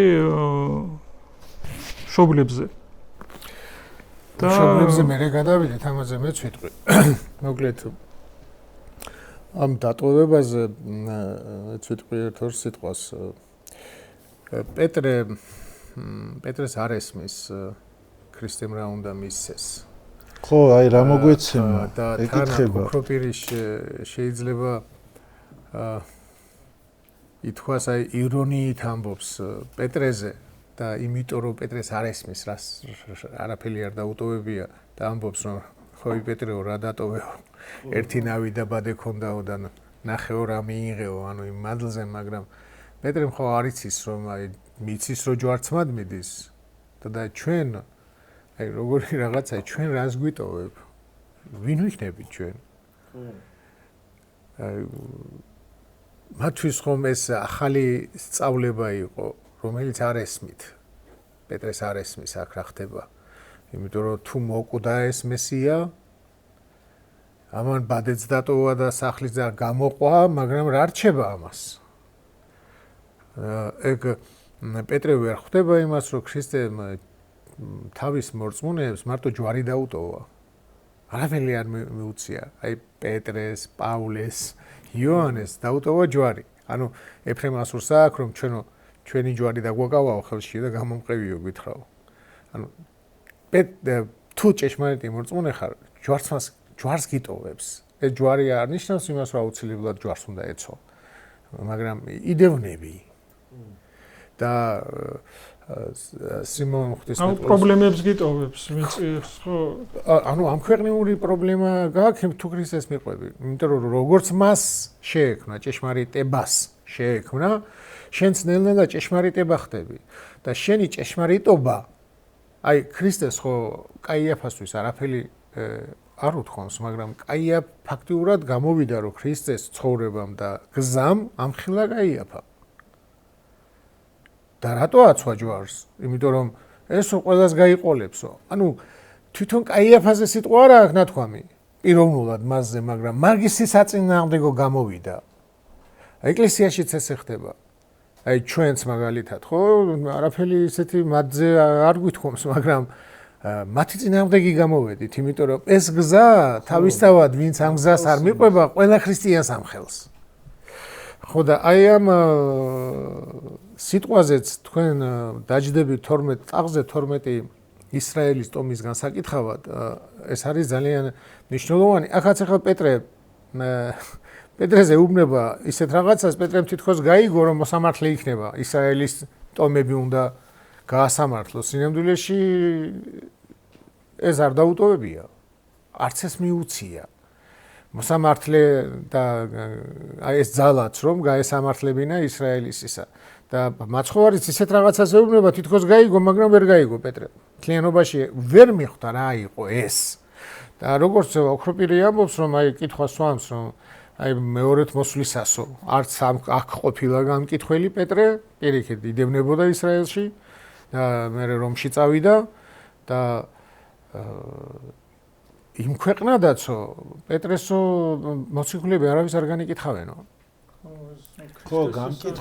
მშობლებზე და მშობლებზე მე გადავიდეთ ამაზე მეც ვიტყვი მოკლედ ამ დატოვებაზე მეც ვიტყვი ერთ ორ სიტყვას პეტრეს არ ესმის ქრისტემ რა უნდა მისცეს ხო აი რა მოგვეცემა და ეკითხება უფრო პირი შეიძლება ითქვას აი ირონიით ამბობს პეტრეზე და იმიტომ რომ პეტრეს არ ესმის რას არაფერი არ დაუტოვებია და ამბობს რომ ხოი პეტრეო რა დატოვეო ერთი ნავი და ბადე ქონდაო და ნახეო რა მიიღეო ანუ იმ მადლზე მაგრამ პეტრემ ხო არ იცის რომ აი მიცის რომ ჯვარცმად მიდის და ჩვენ აი როგორი რაღაცა ჩვენ რას გვიტოვებ ვინ ვიქნებით ჩვენ აი მათთვის ხომ ეს ახალი სწავლება იყო რომელიც არ ესმით პეტრეს არ ესმის აქ რა ხდება იმიტომ რომ თუ მოკვდა ეს მესია ამან ბადეც დატოვა და სახლის და გამოყვა მაგრამ რა რჩება ამას ეგ პეტრე ვერ ხვდება იმას რომ ქრისტემ თავის მორწმუნეებს მარტო ჯვარი დაუტოვა არაფერი არ მიუწია აი პეტრეს პაულეს იოანეს დაუტოვა ჯვარი ანუ ეფრემ ასურს აქვს რომ ჩვენი ჯვარი დაგვაკავაო ხელში და გამომყევიო გითხრაო ანუ თუ ჭეშმარიტი მორწმუნე ხარ ჯვარს გიტოვებს ეს ჯვარი არ ნიშნავს იმას რომ აუცილებლად ჯვარს უნდა ეცო მაგრამ იდევნები და სიმონ ღვთისმეტყველს პრობლემებს გიტოვებს მიწის ხო ანუ ამ ქვეყნიური პრობლემა გააქვს თუ ქრისტეს მიყვები იმიტომ რომ როგორც მას შეექმნა ჭეშმარიტებას შეექმნა შენც ნელ-ნელა ჭეშმარიტება ხდები და შენი ჭეშმარიტობა აი ქრისტეს ხო კაიაფასთვის არაფერი არ უთხოვს მაგრამ კაია ფაქტიურად გამოვიდა რომ ქრისტეს ცხოვრებამ და გზამ ამხილა კაიაფა და რატო აცვა ჯვარს? იმიტომ რომ ესო ყველას გაიყოლებსო. ანუ თვითონ კაიაფაზე სიტყვა არ აქვს ნათქვამი. პიროვნულად მასზე, მაგრამ მაგის საწინააღმდეგო გამოვიდა. ეკლესიაშიც ესე ხდება. აი ჩვენც მაგალითად, ხო, არაფერი ისეთი მათზე არ გვითხოვს, მაგრამ მათი წინააღმდეგი გამოვედით, იმიტომ რომ ეს გზა თავისთავად ვინც ამ გზას არ მიყვება, ყველა ქრისტიანს ამხელს. ხო და აი ამ სიტყვაზეც თქვენ დაჯდებით 12 წაღზე 12 ისრაელის ტომის განსაკითხავად ეს არის ძალიან მნიშვნელოვანი. ახაც ახლა პეტრეზე უბნება ისეთ რაღაცას, პეტრემ თითქოს გაიგო რომ მოსამართლე იქნება, ისრაელის ტომები უნდა გაასამართლოს. სინამდვილეში ეს არ დაუტოვებია. არც ეს მიუცია. მოსამართლე და აი ეს ძალაც რომ გაესამართლებინა ისრაელის ისა და მაცხოვარიც ისეთ რაღაცას ეუბნება თითქოს გაიგო, მაგრამ ვერ გაიგო პეტრე. მთლიანობაში ვერ მიხვდა რა იყო ეს და როგორც ოქროპირი ამბობს, რომ აი კითხვა სვამს, რომ აი მეორედ მოსვლისასო არც აქ ყოფილა გამკითხველი პეტრე, პირიქით იდევნებოდა ისრაელში და მერე რომში წავიდა და იმ ქვეყნადაცო პეტრესო მოციქულები არავის არ განიკითხავენო. ხო,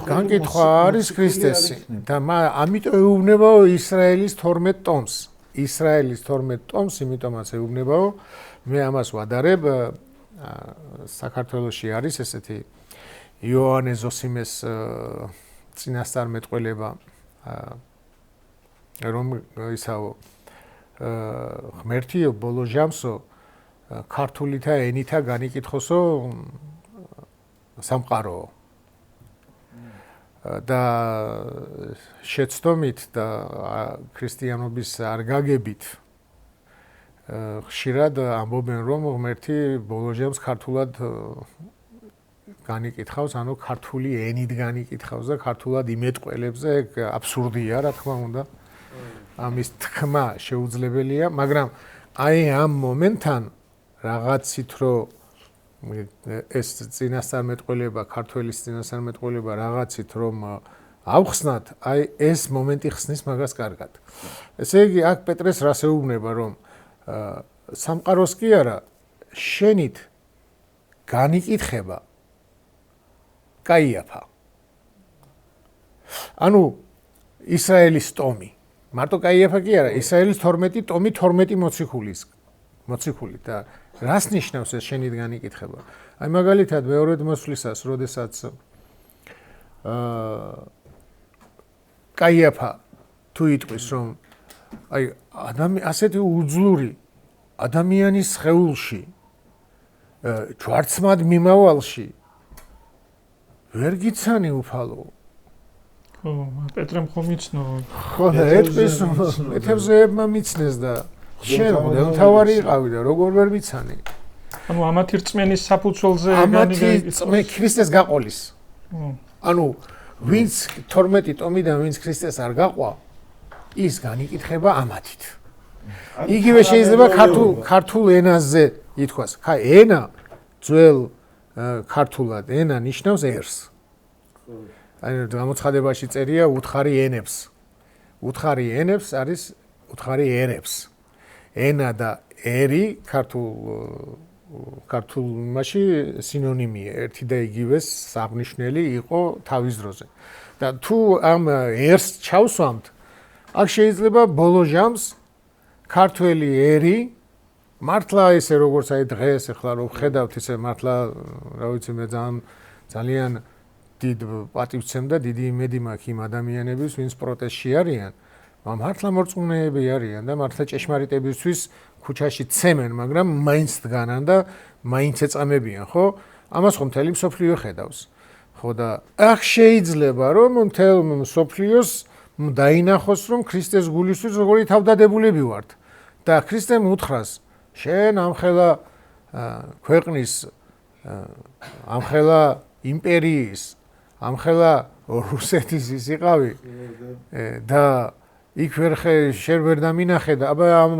განკითხვა არის ქრისტესი და ამიტომ ეუბნებაო ისრაელის 12 ტომს. ისრაელის 12 ტომს, იმიტომაც ეუბნებაო, მე ამას ვადარებ, საქართველოში არის ესეთი იოანე ზოსიმეს წინასწარმეტყველება, რომ ისაო ღმერთიო ბოლო ჟამსო ქართულითა ენითა განიკითხოსო სამყარო და შეცდომით და ქრისტიანობის არ გაგებით ხშირად ამბობენ რომ ღმერთი ბოლო ჟამს ქართულად განიკითხავს, ანუ ქართული ენით განიკითხავს და ქართულად იმეტყველებს და ეგ აბსურდია, რა თქმა უნდა. ამის თქმა შეუძლებელია, მაგრამ აი ამ მომენტთან რაღაცით რომ ეს წინასწარმეტყველება, ქართველის წინასწარმეტყველება რაღაცით რომ ავხსნათ, აი ეს მომენტი ხსნის მაგას კარგად. ესე იგი, აქ პეტრეს რას ეუბნება, რომ სამყაროს კი არა, შენით განიკითხება კაიაფა. ანუ ისრაელის ტომი. მარტო კაიაფა კი არა, ისრაელის 12 ტომი 12 მოციქული და რას ნიშნავს ეს შენით განიკითხება? აი მაგალითად მეორედ მოსვლისას, როდესაც კაიაფა თუ იტყვის, რომ აი ასეთი უძლური ადამიანის სხეულში ჯვარცმად მიმავალში ვერ გიცანი უფალო. ხო, პეტრემ ხომ იცნო. ხო, ეტყვის, ეთევზეებმა მიცნეს და შენ მთავარი იყავი და როგორ ვერ მიცანი? ანუ ამათი რწმენის საფუძველზე ამათი რწმე ქრისტეს გაყოლის. ანუ ვინც 12 ტომიდან ვინც ქრისტეს არ გაყვა, ის განიკითხება ამათით. იგივე შეიძლება ქართულ ენაზე ითქვას. ხა ენა ძველ ქართულად ენა ნიშნავს ერს. აი გამოცხადებაში წერია უთხარი ენებს. უთხარი ენებს არის უთხარი ერებს. ენა და ერი ქართულში სინონიმია, ერთი და იგივეს აღნიშნელი იყო თავის დროზე. და თუ ამ ერს ჩავსვამთ, აქ შეიძლება ბოლო ჟამს ქართველი ერი მართლა ესე როგორც აი დღეს ახლა რო ხედავთ ესე მართლა რა ვიცი მე ძალიან დიდ პატივცემ და დიდი იმედი მაქვს იმ ადამიანების ვინც პროტესტში არიან, მართლა მორწმუნეები არიან და მართლა ჭეშმარიტებისთვის ქუჩაში ცემენ, მაგრამ მაინც დგანან და მაინც ეწამებიან, ხო? ამას ხომ მთელი მსოფლიო ხედავს. ხო და აქ შეიძლება რომ მთელ მსოფლიოს დაინახოს რომ ქრისტეს გულისთვის როგორი თავდადებულები ვართ და ქრისტემ უთხრას შენ ამხელა ქვეყნის ამხელა იმპერიის ამხელა რუსეთის ის იყავი და იქ შენ ვერ დამინახე და აბა ამ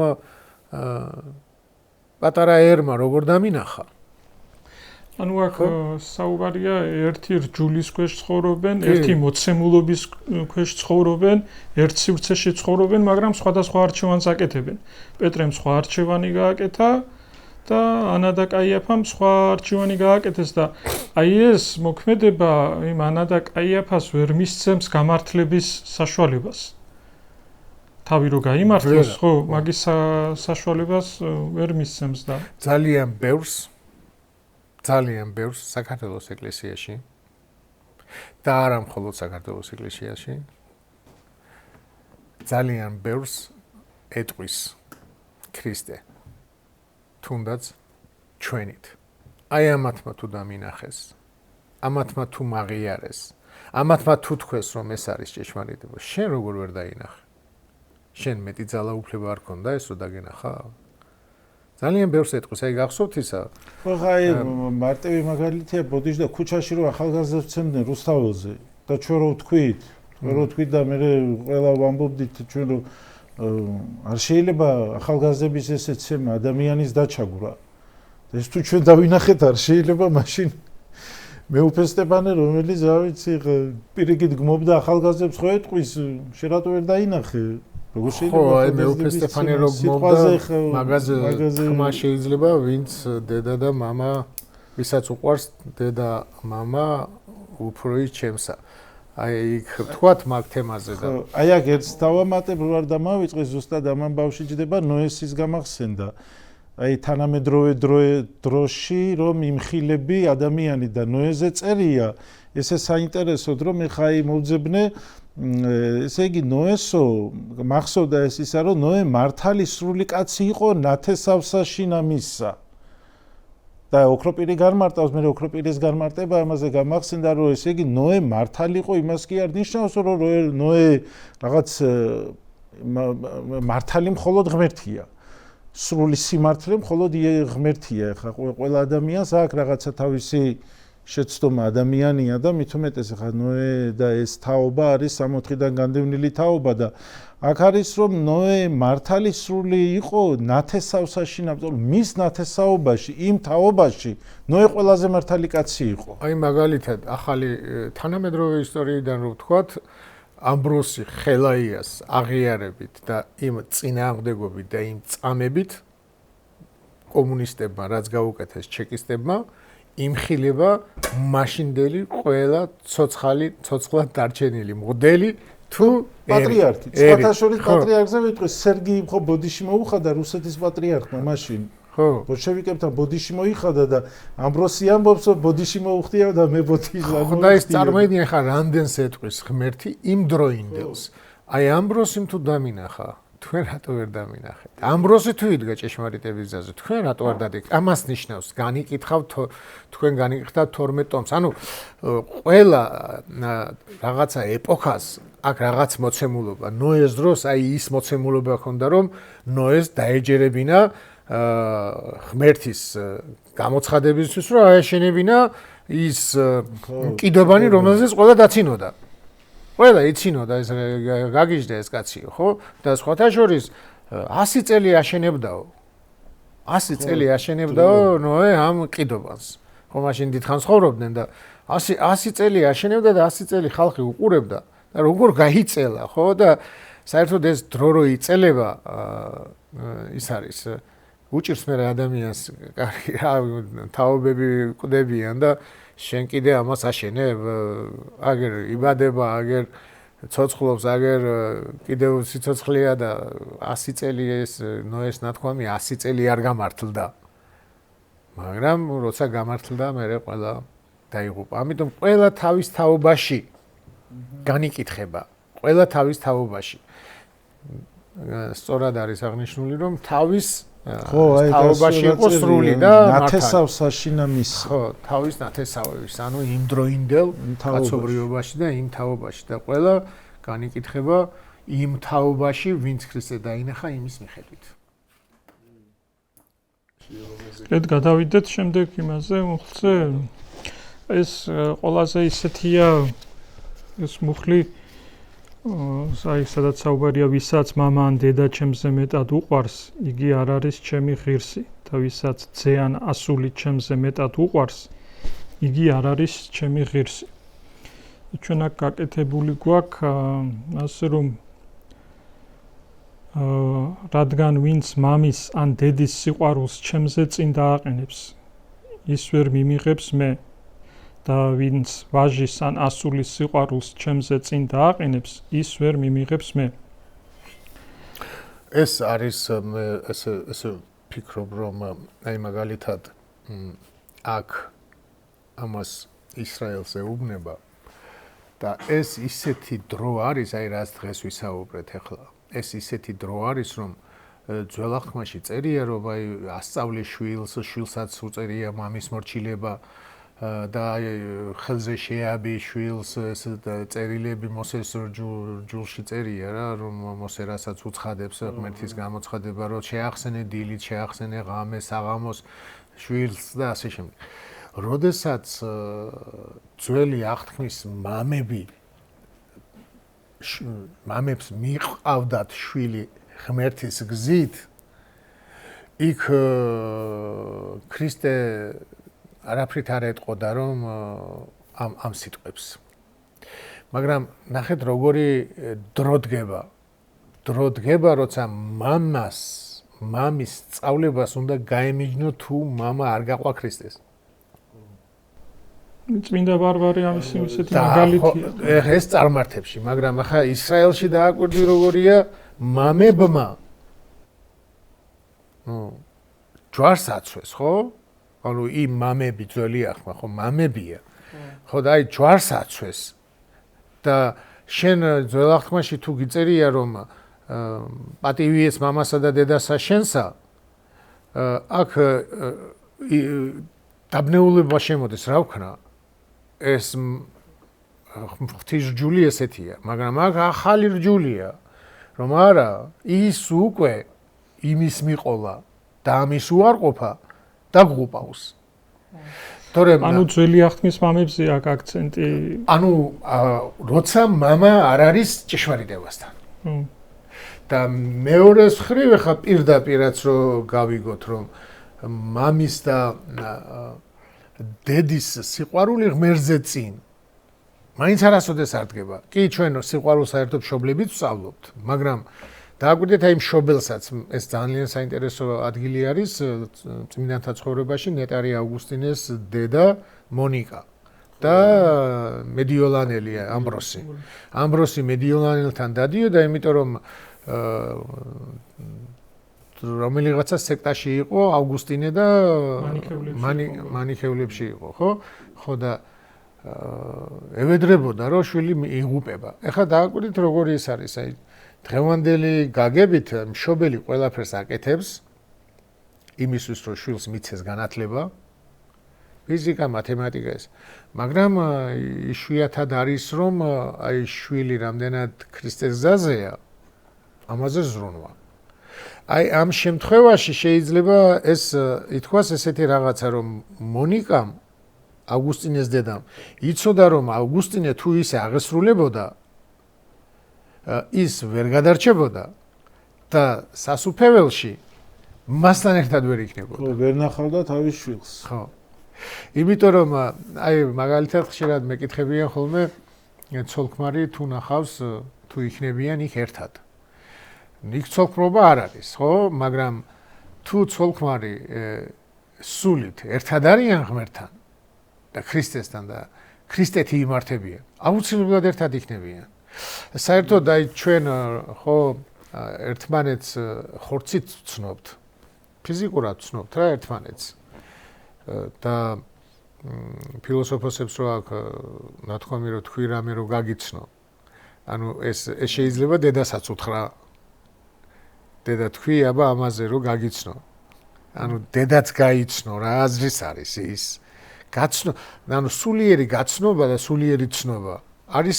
პატარა ერმა როგორ დამინახა? ანუ აქ საუბარია ერთი რჯულის ქვეშ ცხოვრობენ, ერთი მოცემულობის ქვეშ ცხოვრობენ, ერთ სივრცეში ცხოვრობენ, მაგრამ სხვადასხვა არჩევანს აკეთებენ. პეტრემ სხვა არჩევანი გააკეთა და ანა და კაიაფამ სხვა არჩევანი გააკეთეს და აი ეს მოქმედება იმ ანა და კაიაფას ვერ მისცემს გამართლების საშუალებას. თავი რო გაიმართლოს, ხო, მაგის საშუალებას ვერ მისცემს და ძალიან ბევრს საქართველოს ეკლესიაში და არა მხოლოდ საქართველოს ეკლესიაში ძალიან ბევრს ეტყვის ქრისტე თუნდაც ჩვენით. აი ამათმა თუ დამინახეს, ამათმა თუ მაღიარეს, ამათმა თუ თქვეს რომ ეს არის ჭეშმარიტება, შენ როგორ ვერ დაინახე? შენ მეტი ძალაუფლება არ ქონდა ეს რომ დაგენახა? ძალიან ბევრს ეტყვის, აი გახსოვთ ისა? ხო, აი მარტივი მაგალითია, ბოდიში და ქუჩაში რო ახალგაზრდებს ცემდნენ რუსთაველზე და ჩვენ რო ვთქვით და მე ყველა ვამბობდით ჩვენ რომ არ შეიძლება ახალგაზრდების ესეც ცემა ადამიანის დაჩაგვრა. ეს თუ ჩვენ დავინახეთ არ შეიძლება მაშინ მეუფე სტეფანე რომელიც რა ვიცი პირიქით გმობდა ახალგაზრდებს ხო ეტყვის შენ რატო ვერ დაინახე როგორ შეიძლება ხო აი მეუფე სტეფანე რო გმობდა მაგაზე ხმა შეიძლება ვინც დედა და მამა ვისაც უყვარს დედა მამა უფროი ჩემსა აი იქ თქვათ მაგ თემაზე და აი აქ ერთს დავამატებ რო არ დამავიწყე ზუსტად ამან ბავში ჯდება ნოესის გამახსენდა აი თანამედროვე დროში რომ იმხილები ადამიანი და ნოეზე წერია ესე საინტერესოდ რომ ეხა აი მოვძებნე ესე იგი ნოესო მახსოვდა ეს ისა რომ ნოე მართალი სრული კაცი იყო ნათესავსაში ნამისა და ოქროპირი განმარტავს მე ოქროპირის განმარტება ამაზე გამახსენდა რომ ესე იგი ნოე მართალი იყო იმას კი არ ნიშნავს რომ ნოე რაღაც მართალი მხოლოდ ღმერთია სრული სიმართლე მხოლოდ ღმერთია ხა ყველა ადამიანს აქვს რაღაცა თავისი შეცდომა ადამიანია და მით უმეტეს ხა ნოე და ეს თაობა არის 64-დან განდევნილი თაობა და აქ არის რომ ნოე მართალი სრული იყო ნათესავსაში მის ნათესაობაში იმ თაობაში ნოე ყველაზე მართალი კაცი იყო აი მაგალითად ახალი თანამედროვე ისტორიიდან რო ვთქვათ ამბროსი ხელაიას აღიარებით და იმ წინააღმდეგობით და იმ წამებით კომუნისტებმა რაც გაუკეთეს ჩეკისტებმა იმხილება მაშინდელი ყველა ცოცხლად დარჩენილი მოდელი თუ პატრიარქი სხვათაშორის პატრიარქზე ვიტყვი სერგი ხო ბოდიში მოუხადა რუსეთის პატრიარქმა მაშინ ხო ბოლშევიკებთან ბოდიში მოიხადა და ამბროსი ამბობს რომ ბოდიში მოუხდია და მე ბოდიში ხო და ეს წარმოიდგინე ხა რამდენს ეტყვის ღმერთი იმ დროინდელს აი ამბროსიმ თუ დამინახა თქვენ რატო ვერ დამინახეთ ამბროსი თუ იდგა ჭეშმარიტების გზაზე თქვენ რატო არ დადეკ ამას ნიშნავს განიკითხავთ თქვენ განიკითხავთ 12 ტომს ანუ ყველა რაღაცა ეპოქას აქ რაღაც მოცემულობა ნოეს დროს აი ის მოცემულობა ჰქონდა რომ ნოეს დაეჯერებინა ღმერთის გამოცხადებისთვის რომ აეშენებინა ის კიდობანი რომელზეც ყველა დაცინოდა ყველა იცინოდა ეს გაგიჟდა ეს კაციო ხო და სხვათა შორის 100 წელი აშენებდაო 100 წელი აშენებდაო ნოე ამ კიდობანს ხო მაშინ დიდხანს ცხოვრობდნენ და 100 წელი აშენებდა და 100 წელი ხალხი უყურებდა და როგორ გაიწელა ხო და საერთოდ ეს დრო რო იწელება ის არის უჭირს მე ადამიანს კარგი რა თაობები კვდებიან და შენ კიდე ამას აშენებ აგერ იბადება აგერ ცოცხლობს აგერ კიდევ სიცოცხლეა და 100 წელი ეს ნოეს ნათქვამი 100 წელი არ გამართლდა მაგრამ როცა გამართლდა მე ყველა დაიღუპა ამიტომ ყველა თავის თაობაში განიკითხება ყველა თავის თაობაში სწორად არის აღნიშნული რომ თავის ხო აი თაობაში იყო სრული და ნათესავსაში ნამის ხო თავის ნათესავების ანუ იმ დროინდელ კაცობრიობაში და იმ თაობაში და ყველა განიკითხება იმ თაობაში ვინც ქრისტე დაინახა იმის მიხედვით ეთ გადავიდეთ შემდეგ იმაზე მოხდე ეს ყველაზე ისეთია ეს მუხლი აი სადაც საუბარია ვისაც მამა ან დედა ჩემზე მეტად უყვარს იგი არ არის ჩემი ღირსი და ვისაც ძე ან ასული ჩემზე მეტად უყვარს იგი არ არის ჩემი ღირსი ჩვენ აქ გაკეთებული გვაქვს ასე რომ რადგან ვინც მამის ან დედის სიყვარულს ჩემზე წინ დააყენებს ის ვერ მიმიღებს მე და ვინც ვაჟის ან ასულის სიყვარულს ჩემზე წინ დააყენებს ის ვერ მიმიღებს მე ეს არის ესე ფიქრობ რომ აი მაგალითად აქ ამას ისრაელს ეუბნება და ეს ისეთი დრო არის აი რაც დღეს ვისაუბრეთ ახლა ეს ისეთი დრო არის რომ ძველ აღთქმაში წერია რომ აი ასწავლე შვილსაც უწერია მამის მორჩილება და ხელზე შეაბი შვილს ეს წერილები მოსეს ჯულში წერია რა რომ მოსე რასაც უცხადებს ღმერთის გამოცხადება რომ შეახსენე დილით შეახსენე ღამეს საღამოს შვილს და ასე შემდეგ. როდესაც ძველი აღთქმის მამებს მიყავდათ შვილი ღმერთის გზით იქ ქრისტე არაფრით არ ეტყოდა რომ ამ სიტყვებს. მაგრამ ნახეთ როგორი დრო დგება, როცა მამის სწავლებას უნდა გაემიჯნო თუ მამა არ გაყვა ქრისტეს. წმინდა ვარვარე ამის ისეთი მაგალითია. ეხა ეს წარმართებში, მაგრამ ახლა ისრაელში დააკვირდი როგორია მამებმა. ჯვარს აცვეს, ხო? ანუ იმ მამები ძველი ახლა, ხო, მამებია. ხო და აი ჯვარს აცვეს. და შენ ძველ აღთქმაში თუ გიწერია რომ პატივიეს მამასა და დედასა შენსა, აქ დაბნეულება შემოდის, რა ვქნა? ეს ღვთისრჯული ესეთია, მაგრამ აქ ახალი რჯულია, რომ არა, ის უკვე იმის მიყოლა და ამის უარყოფა დაგღუპავს. ანუ ძველი აღთქმის მამებზე აქ აქცენტი. ანუ როცა მამა არ არის ჭეშმარიტებასთან. და მეორე მხრივ ხა პირდაპირაც რო გავიგოთ რომ მამის და დედის სიყვარული ღმერთზე წინ მაინც არასოდეს არ დგება. კი ჩვენ სიყვარულს საერთოდ მშობლებით ვსწავლობთ, მაგრამ დააკვირდეთ აი მშობელსაც ეს ძალიან საინტერესო ადგილი არის წმინდანთა ცხოვრებაში ნეტარი ავგუსტინეს დედა მონიკა და მედიოლანელია ამბროსი. ამბროსი მედიოლანელთან დადიოდა, იმიტომ რომ რომელიღაცა სექტაში იყო ავგუსტინე და მანიქევლებში იყო, ხო? ხო და ევედრებოდა რომ შვილი იღუპება. ეხლა დააკვირდით როგორი ის არის, აი დღევანდელი გაგებით მშობელი ყველაფერს აკეთებს იმისთვის რომ შვილს მიცეს განათლება, ფიზიკა, მათემატიკა ეს. მაგრამ იშვიათად არის რომ აი შვილი რამდენად ქრისტეს გზაზეა, ამაზე ზრუნვა. აი ამ შემთხვევაში შეიძლება ეს ითქვას ესეთი რაღაცა რომ მონიკამ ავგუსტინეს დედამ იცოდა რომ ავგუსტინე თუ ისე აღესრულებოდა ის ვერ გადარჩებოდა და სასუფეველში მასთან ერთად ვერ იქნებოდა. ხო, ვერ ნახავდა თავის შვილს. ხო. იმიტომ რომ აი მაგალითად ხშირად მეკითხებიან ხოლმე ცოლ-ქმარი თუ ნახავს თუ იქნებიან იქ ერთად. იქ ცოლ-ქმრობა არ არის, ხო? მაგრამ თუ ცოლ-ქმარი სულით ერთად არიან ღმერთთან და ქრისტესთან და ქრისტეთი იმართებიან, აუცილებლად ერთად იქნებიან. საერთოდ აი ჩვენ ხო ერთმანეთს ხორცით ვცნობთ, ფიზიკურად ვცნობთ რა ერთმანეთს. და ფილოსოფოსებს რო აქ ნათქვამი რო თქვი რამე რო გაგიცნო. ანუ ეს შეიძლება დედასაც უთხრა. დედა თქვი, აბა ამაზე რო გაგიცნო. ანუ დედაც გაიცნო რა აზრის არის ის. გაცნო, ანუ სულიერი გაცნობა და სულიერი ცნობა არის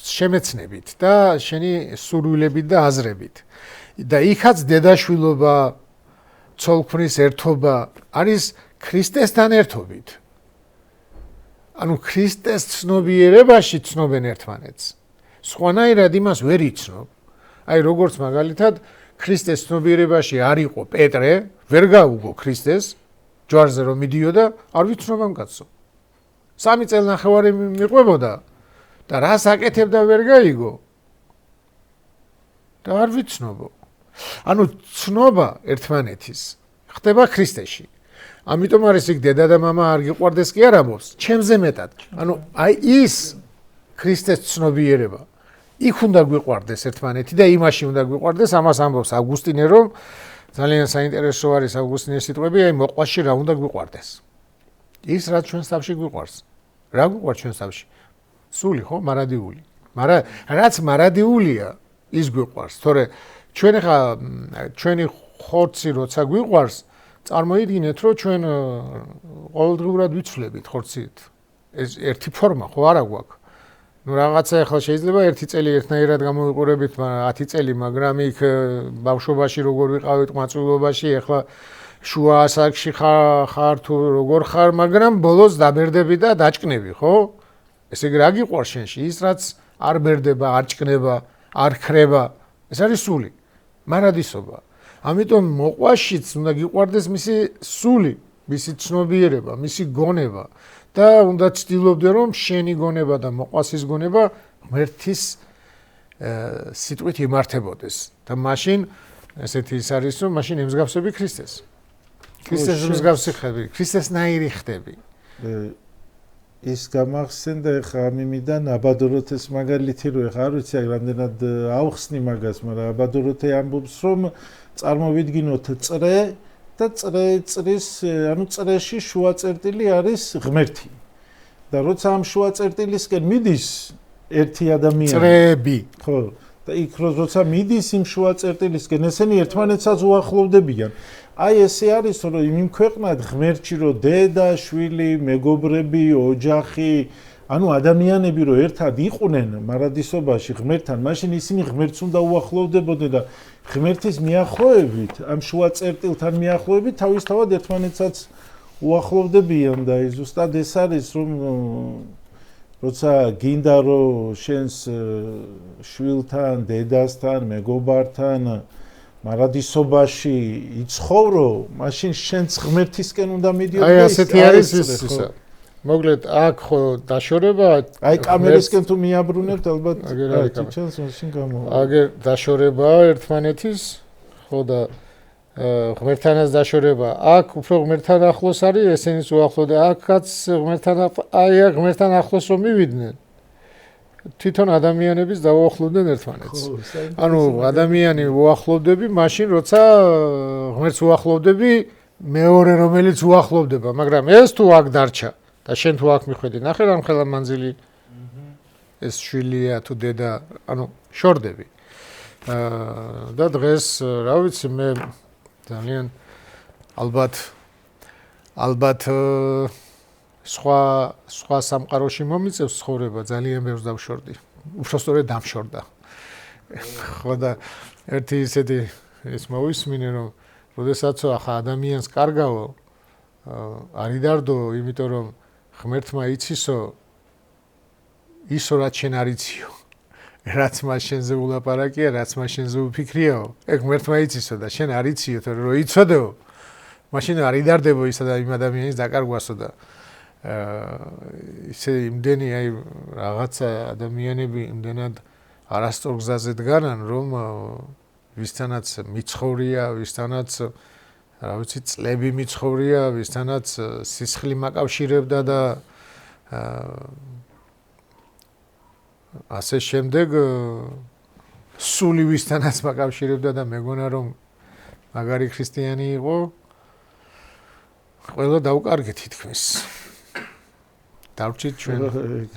შემეცნებით და შენი სურვილებით და აზრებით. და იქაც დედაშვილობა, ცოლ-ქმრის ერთობა არის ქრისტესთან ერთობით. ანუ ქრისტეს ცნობიერებაში ცნობენ ერთმანეთს. სხვანაირად იმას ვერ იცნობ. აი როგორც მაგალითად ქრისტეს ცნობიერებაში არ იყო პეტრე, ვერ გაუგო ქრისტეს, ჯვარზე რომ მიდიოდა, არ ვიცნობ ამ კაცო. 3 წელნახევარი მიყვებოდა და რას აკეთებდა ვერ გაიგო. და არ ვიცნობო. ანუ ცნობა ერთმანეთის ხდება ქრისტეში. ამიტომ არის იქ დედა და მამა არ გიყვარდეს კი არ ამბობს, ჩემზე მეტად. ანუ აი ის ქრისტეს ცნობიერება. იქ უნდა გვიყვარდეს ერთმანეთი და იმაში უნდა გვიყვარდეს, ამას ამბობს ავგუსტინე, რომ ძალიან საინტერესო არის ავგუსტინეს სიტყვები, აი მოყვაში რა უნდა გვიყვარდეს. ის რაც ჩვენს თავში გვიყვარს. რა გვიყვარს ჩვენს თავში? სული ხო, მარადიული. მაგრამ რაც მარადიულია, ის გვიყვარს. თორე ჩვენ ხა ჩვენი ხორცი როცა გვიყვარს, წარმოიდგინეთ, რომ ჩვენ ყოველდღიურად ვიცვლებით ხორცით. ეს ერთი ფორმა ხო არა გვაქვს. ნუ რაღაცა ახლა შეიძლება 1 წელი ერთნაირად გამოვიყურებით, 10 წელი, მაგრამ იქ ბავშვობაში როგორ ვიყავით, ყმაწვილობაში, ახლა შუა ასაკში ხარ თუ როგორ ხარ, მაგრამ ბოლოს დაბერდები და დაჭკნები, ხო? ესე იგი რა გიყვარს შენში? ის რაც არ ბერდება, არ ჭკნება, არ ხრება, ეს არის სული, მარადისობა. ამიტომ მოყვაშიც უნდა გიყვარდეს მისი სული, მისი ცნობიერება, მისი გონება და უნდა ცდილობდე რომ შენი გონება და მოყვასის გონება ღმერთის სიტყვით იმართებოდეს და მაშინ ესეთი ის არის რომ მაშინ ემსგავსები ქრისტეს. ქრისტეს მსგავსი ხები, ქრისტესნაირი ხდები. ის გამახსენდა ხა ამიმიდან აბადოროთეს მაგალითი რო ხა არ ვიცი აი რამდენად ავხსნი მაგას, მაგრამ აბადოროთე ამბობს რომ წარმოვიდგინოთ წრე და წრის, ანუ წრეში შუა წერტილი არის ღმერთი. და როცა ამ შუა წერტილისკენ მიდის ერთი ადამიანი წრეები, ხო, და იქ როცა მიდის იმ შუა წერტილისკენ, ესენი ერთმანეთსაც უახლოვდებიან. აი ესე არის რომ იმქვეყნად ღმერთში რომ დედა, შვილი, მეგობრები, ოჯახი, ანუ ადამიანები რომ ერთად იყვნენ მარადისობაში ღმერთთან, მაშინ ისინი ღმერთს უნდა უახლოვდებოდნენ და ღმერთის მიახლოებით, ამ შუა წერტილთან მიახლოებით თავისთავად ერთმანეთსაც უახლოვდებიან და ზუსტად ეს არის რომ როცა გინდა რომ შენს შვილთან, დედასთან, მეგობართან მარადისობაში იცხოვრო, მაშინ შენც ღმერთისკენ უნდა მიდიოდეს. აი ასეთი არის ისა. მოკლედ აქ ხო დაშორება, აი კამერისკენ თუ მიაბრუნებთ ალბათ ჩანს მაშინ გამოვა. აგერ დაშორებაა ერთმანეთის, ხო და ღმერთთანაც დაშორება. აქ უფრო ღმერთთან ახლოს არის, ესენიც უახლო და აქაც ღმერთთან აი ღმერთთან ახლოს რომ მივიდნენ. თვითონ ადამიანების დაუახლოვდნენ ერთმანეთს. ანუ ადამიანი უახლოვდები, მაშინ როცა ღმერთს უახლოვდები, მეორე რომელიც უახლოვდება, მაგრამ ეს თუ აქ დარჩა და შენ თუ აქ მიხვედი, ნახე რამ ხელა მანძილი ეს შვილია თუ დედა, ანუ შორდები. და დღეს რა ვიცი მე ძალიან ალბათ სხვა სამყაროში მომიწევს ცხოვრება, ძალიან ბევრს დავშორდი. უბრალოდ დამშორდა. ხო და ერთი ისეთი ის მოვისმინე რომ როდესაც ახლა ადამიანს კარგავო არ იდარდო, იმიტომ რომ ღმერთმა იცისო ისო რაც შენ არ იციო. რაც მას შენზე ულაპარაკია, რაც მას შენზე უფიქრიაო, ეგ ღმერთმა იცისო და შენ არ იციო, თორე რომ იცოდეო, მაშინ არ იდარდებო ისა და იმ ადამიანის დაკარგვასო და ისე იმდენი აი რაღაცა ადამიანები იმდენად არასწორ გზაზე დგანან, რომ ვისთანაც მიცხოვრია, ვისთანაც რა ვიცი წლები მიცხოვრია, ვისთანაც სისხლი მაკავშირებდა და ასე შემდეგ სული ვისთანაც მაკავშირებდა და მეგონა რომ მაგარი ქრისტიანი იყო, ყველა დაუკარგეთ თითქმის. დავჭით ჩვენ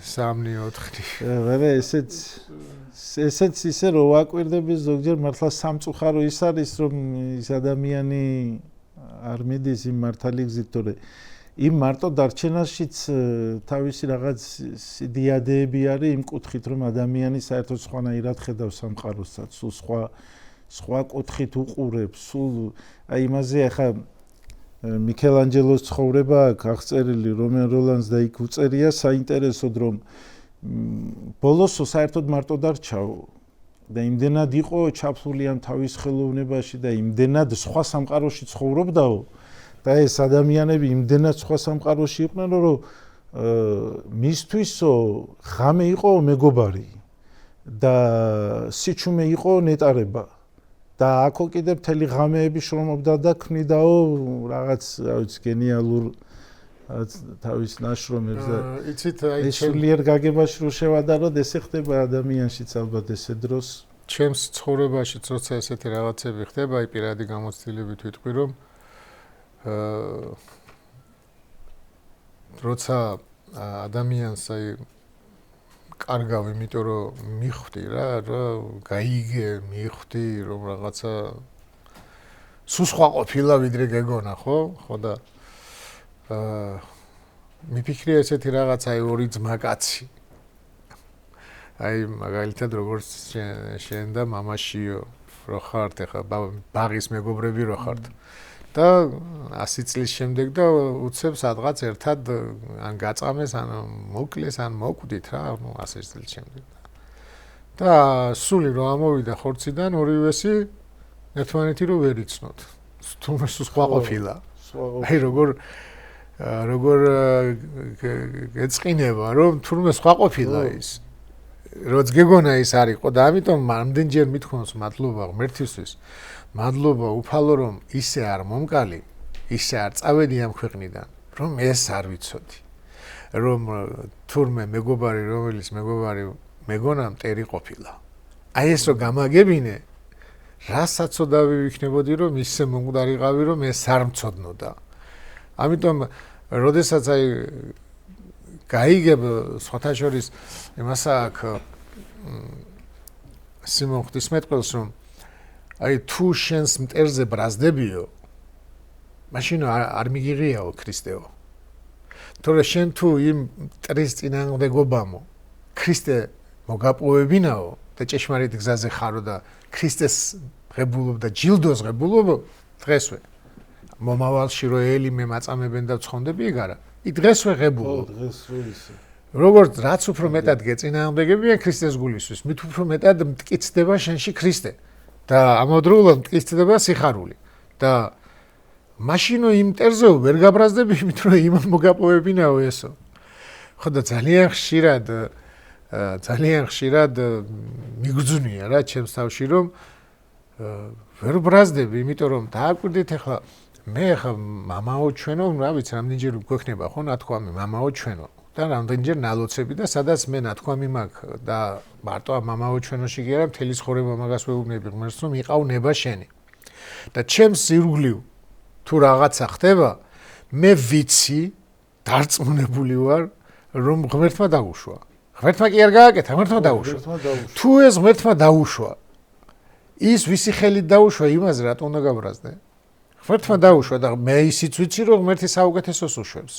3-4. არა ესეც ისე რომ ვაკვირდები ზოგჯერ მართლა სამწუხარო ის არის რომ ის ადამიანი არ მიდის იმ მართალი გზით, თორე იმ მარტო დარჩენაშიც თავისი რაღაც სიდიადეები არის იმ კუთხით რომ ადამიანი საერთოდ სხვანაირად ხედავს სამყაროსაც, სულ სხვა კუთხით უყურებს, სულ აი იმაზე ახლა მიქელანჯელოს ცხოვრება აღწერილი რომენ როლანს და იქ უწერია საინტერესოდ რომ ბოლოს საერთოდ მარტო დარჩაო და იმდენად იყო ჩაფლული ამ თავის ხელოვნებაში და იმდენად სხვა სამყაროში ცხოვრობდაო და ეს ადამიანები იმდენად სხვა სამყაროში იყვნენ რომ მისთვისო ღამე იყო მეგობარი და სიჩუმე იყო ნეტარება და აქო კიდე მთელი ღამეები შრომობდა და ქმნიდაო რაღაც რა ვიცი გენიალურ თავის ნაშრომებს და იცით აი სულიერ გაგებაში რო შევადაროთ ესე ხდება ადამიანშიც ალბათ ესე დროს ჩემს ცხოვრებაშიც როცა ესეთი რაღაცები ხდება აი პირადი გამოცდილებით ვიტყვი რომ როცა ადამიანს აი კარგავ, იმიტომ რომ მიხვდი რა გაიგე, მიხვდი რომ რაღაცა სულ სხვა ყოფილა ვიდრე გეგონა, ხო? ხო და მიფიქრია ესეთი რაღაცა აი ორი ძმაკაცი. აი მაგალითად როგორც შენ და მამაშიო რო ხართ, ეხა ბაღის მეგობრები რო ხართ. და 100 წლის შემდეგ და უცებ სადღაც ერთად ან გაწამეს, ან მოკლეს, ან მოკვდით რა, 100 წლის შემდეგ. და სული რომ ამოვიდა ხორციდან ორივესი ერთმანეთი რომ ვერ იცნოთ. თუმცა სხვა ყოფილა. აი როგორ ეწყინება რომ თურმე სხვა ყოფილა ის. როც გეგონა ის არისო და ამიტომ ამდენჯერ მithქვამს მადლობა ღმერთისთვის. მადლობა უფალო რომ ისე არ მომკალი, ისე არ წავედი ამ ქვეყნიდან, რომ ეს არ ვიცოდი. რომ თურმე მეგობარი რომელიც მეგონა მტერი ყოფილა. აი ეს რომ გამაგებინე, რა საწოდავი ვიქნებოდი რომ ისე მომკვდარიყავი რომ ეს არ მწოდნოდა. ამიტომ როდესაც აი გაიგებ სხვათა შორის იმასა აქ სიმონ ღვთისმეტყველს რომ აი თუ შენს მტერზე ბრაზდებიო, მაშინ არ მიგიღიაო ქრისტეო. თორე შენ თუ იმ მტრის წინააღმდეგობამო ქრისტე მოგაპოვებინაო და ჭეშმარიტ გზაზე ხარო და ქრისტეს ღებულობ და ჯილდოს ღებულობ დღესვე მომავალში რო ელი მე მაწამებენ და ცხონდები ეგ არა ი დღესვე ღებულობ დღესვე ისე როგორც რაც უფრო მეტად გეწინააღმდეგებიან ქრისტეს გულისთვის მით უფრო მეტად მტკიცდება შენში ქრისტე და ამავდროულად მტკიცდება სიხარული და მაშინო იმ მტერზე ვერ გაბრაზდები იმით რომ იმან მოგაპოვებინაო ესო ხო და ძალიან ხშირად მიგძვნია რა ჩემს თავში რომ ვერ ბრაზდები იმიტომ რომ დააკვირდით ახლა მე ხა მამაო ჩვენო რა ვიცი რამდენჯერ გვექნება ხო ნათქვამი მამაო ჩვენო და რამდენჯერ ნალოცები და სადაც მე ნათქვამი მაქვს და მარტო მამაო ჩვენოში კი არა მთელი ცხოვრება მაგას ვეუბნები ღმერთს რომ იყავ ნება შენი და ჩემს ირგვლივ თუ რაღაცა ხდება მე ვიცი დარწმუნებული ვარ რომ ღმერთმა დაუშვა ღმერთმა კი არ გააკეთა ღმერთმა დაუშვა თუ ეს ღმერთმა დაუშვა ის ვისი ხელით დაუშვა იმაზე რატო უნდა გაბრაზდე ღმერთმა დაუშვა და მე ისიც ვიცი რომ ღმერთი საუკეთესოს უშვებს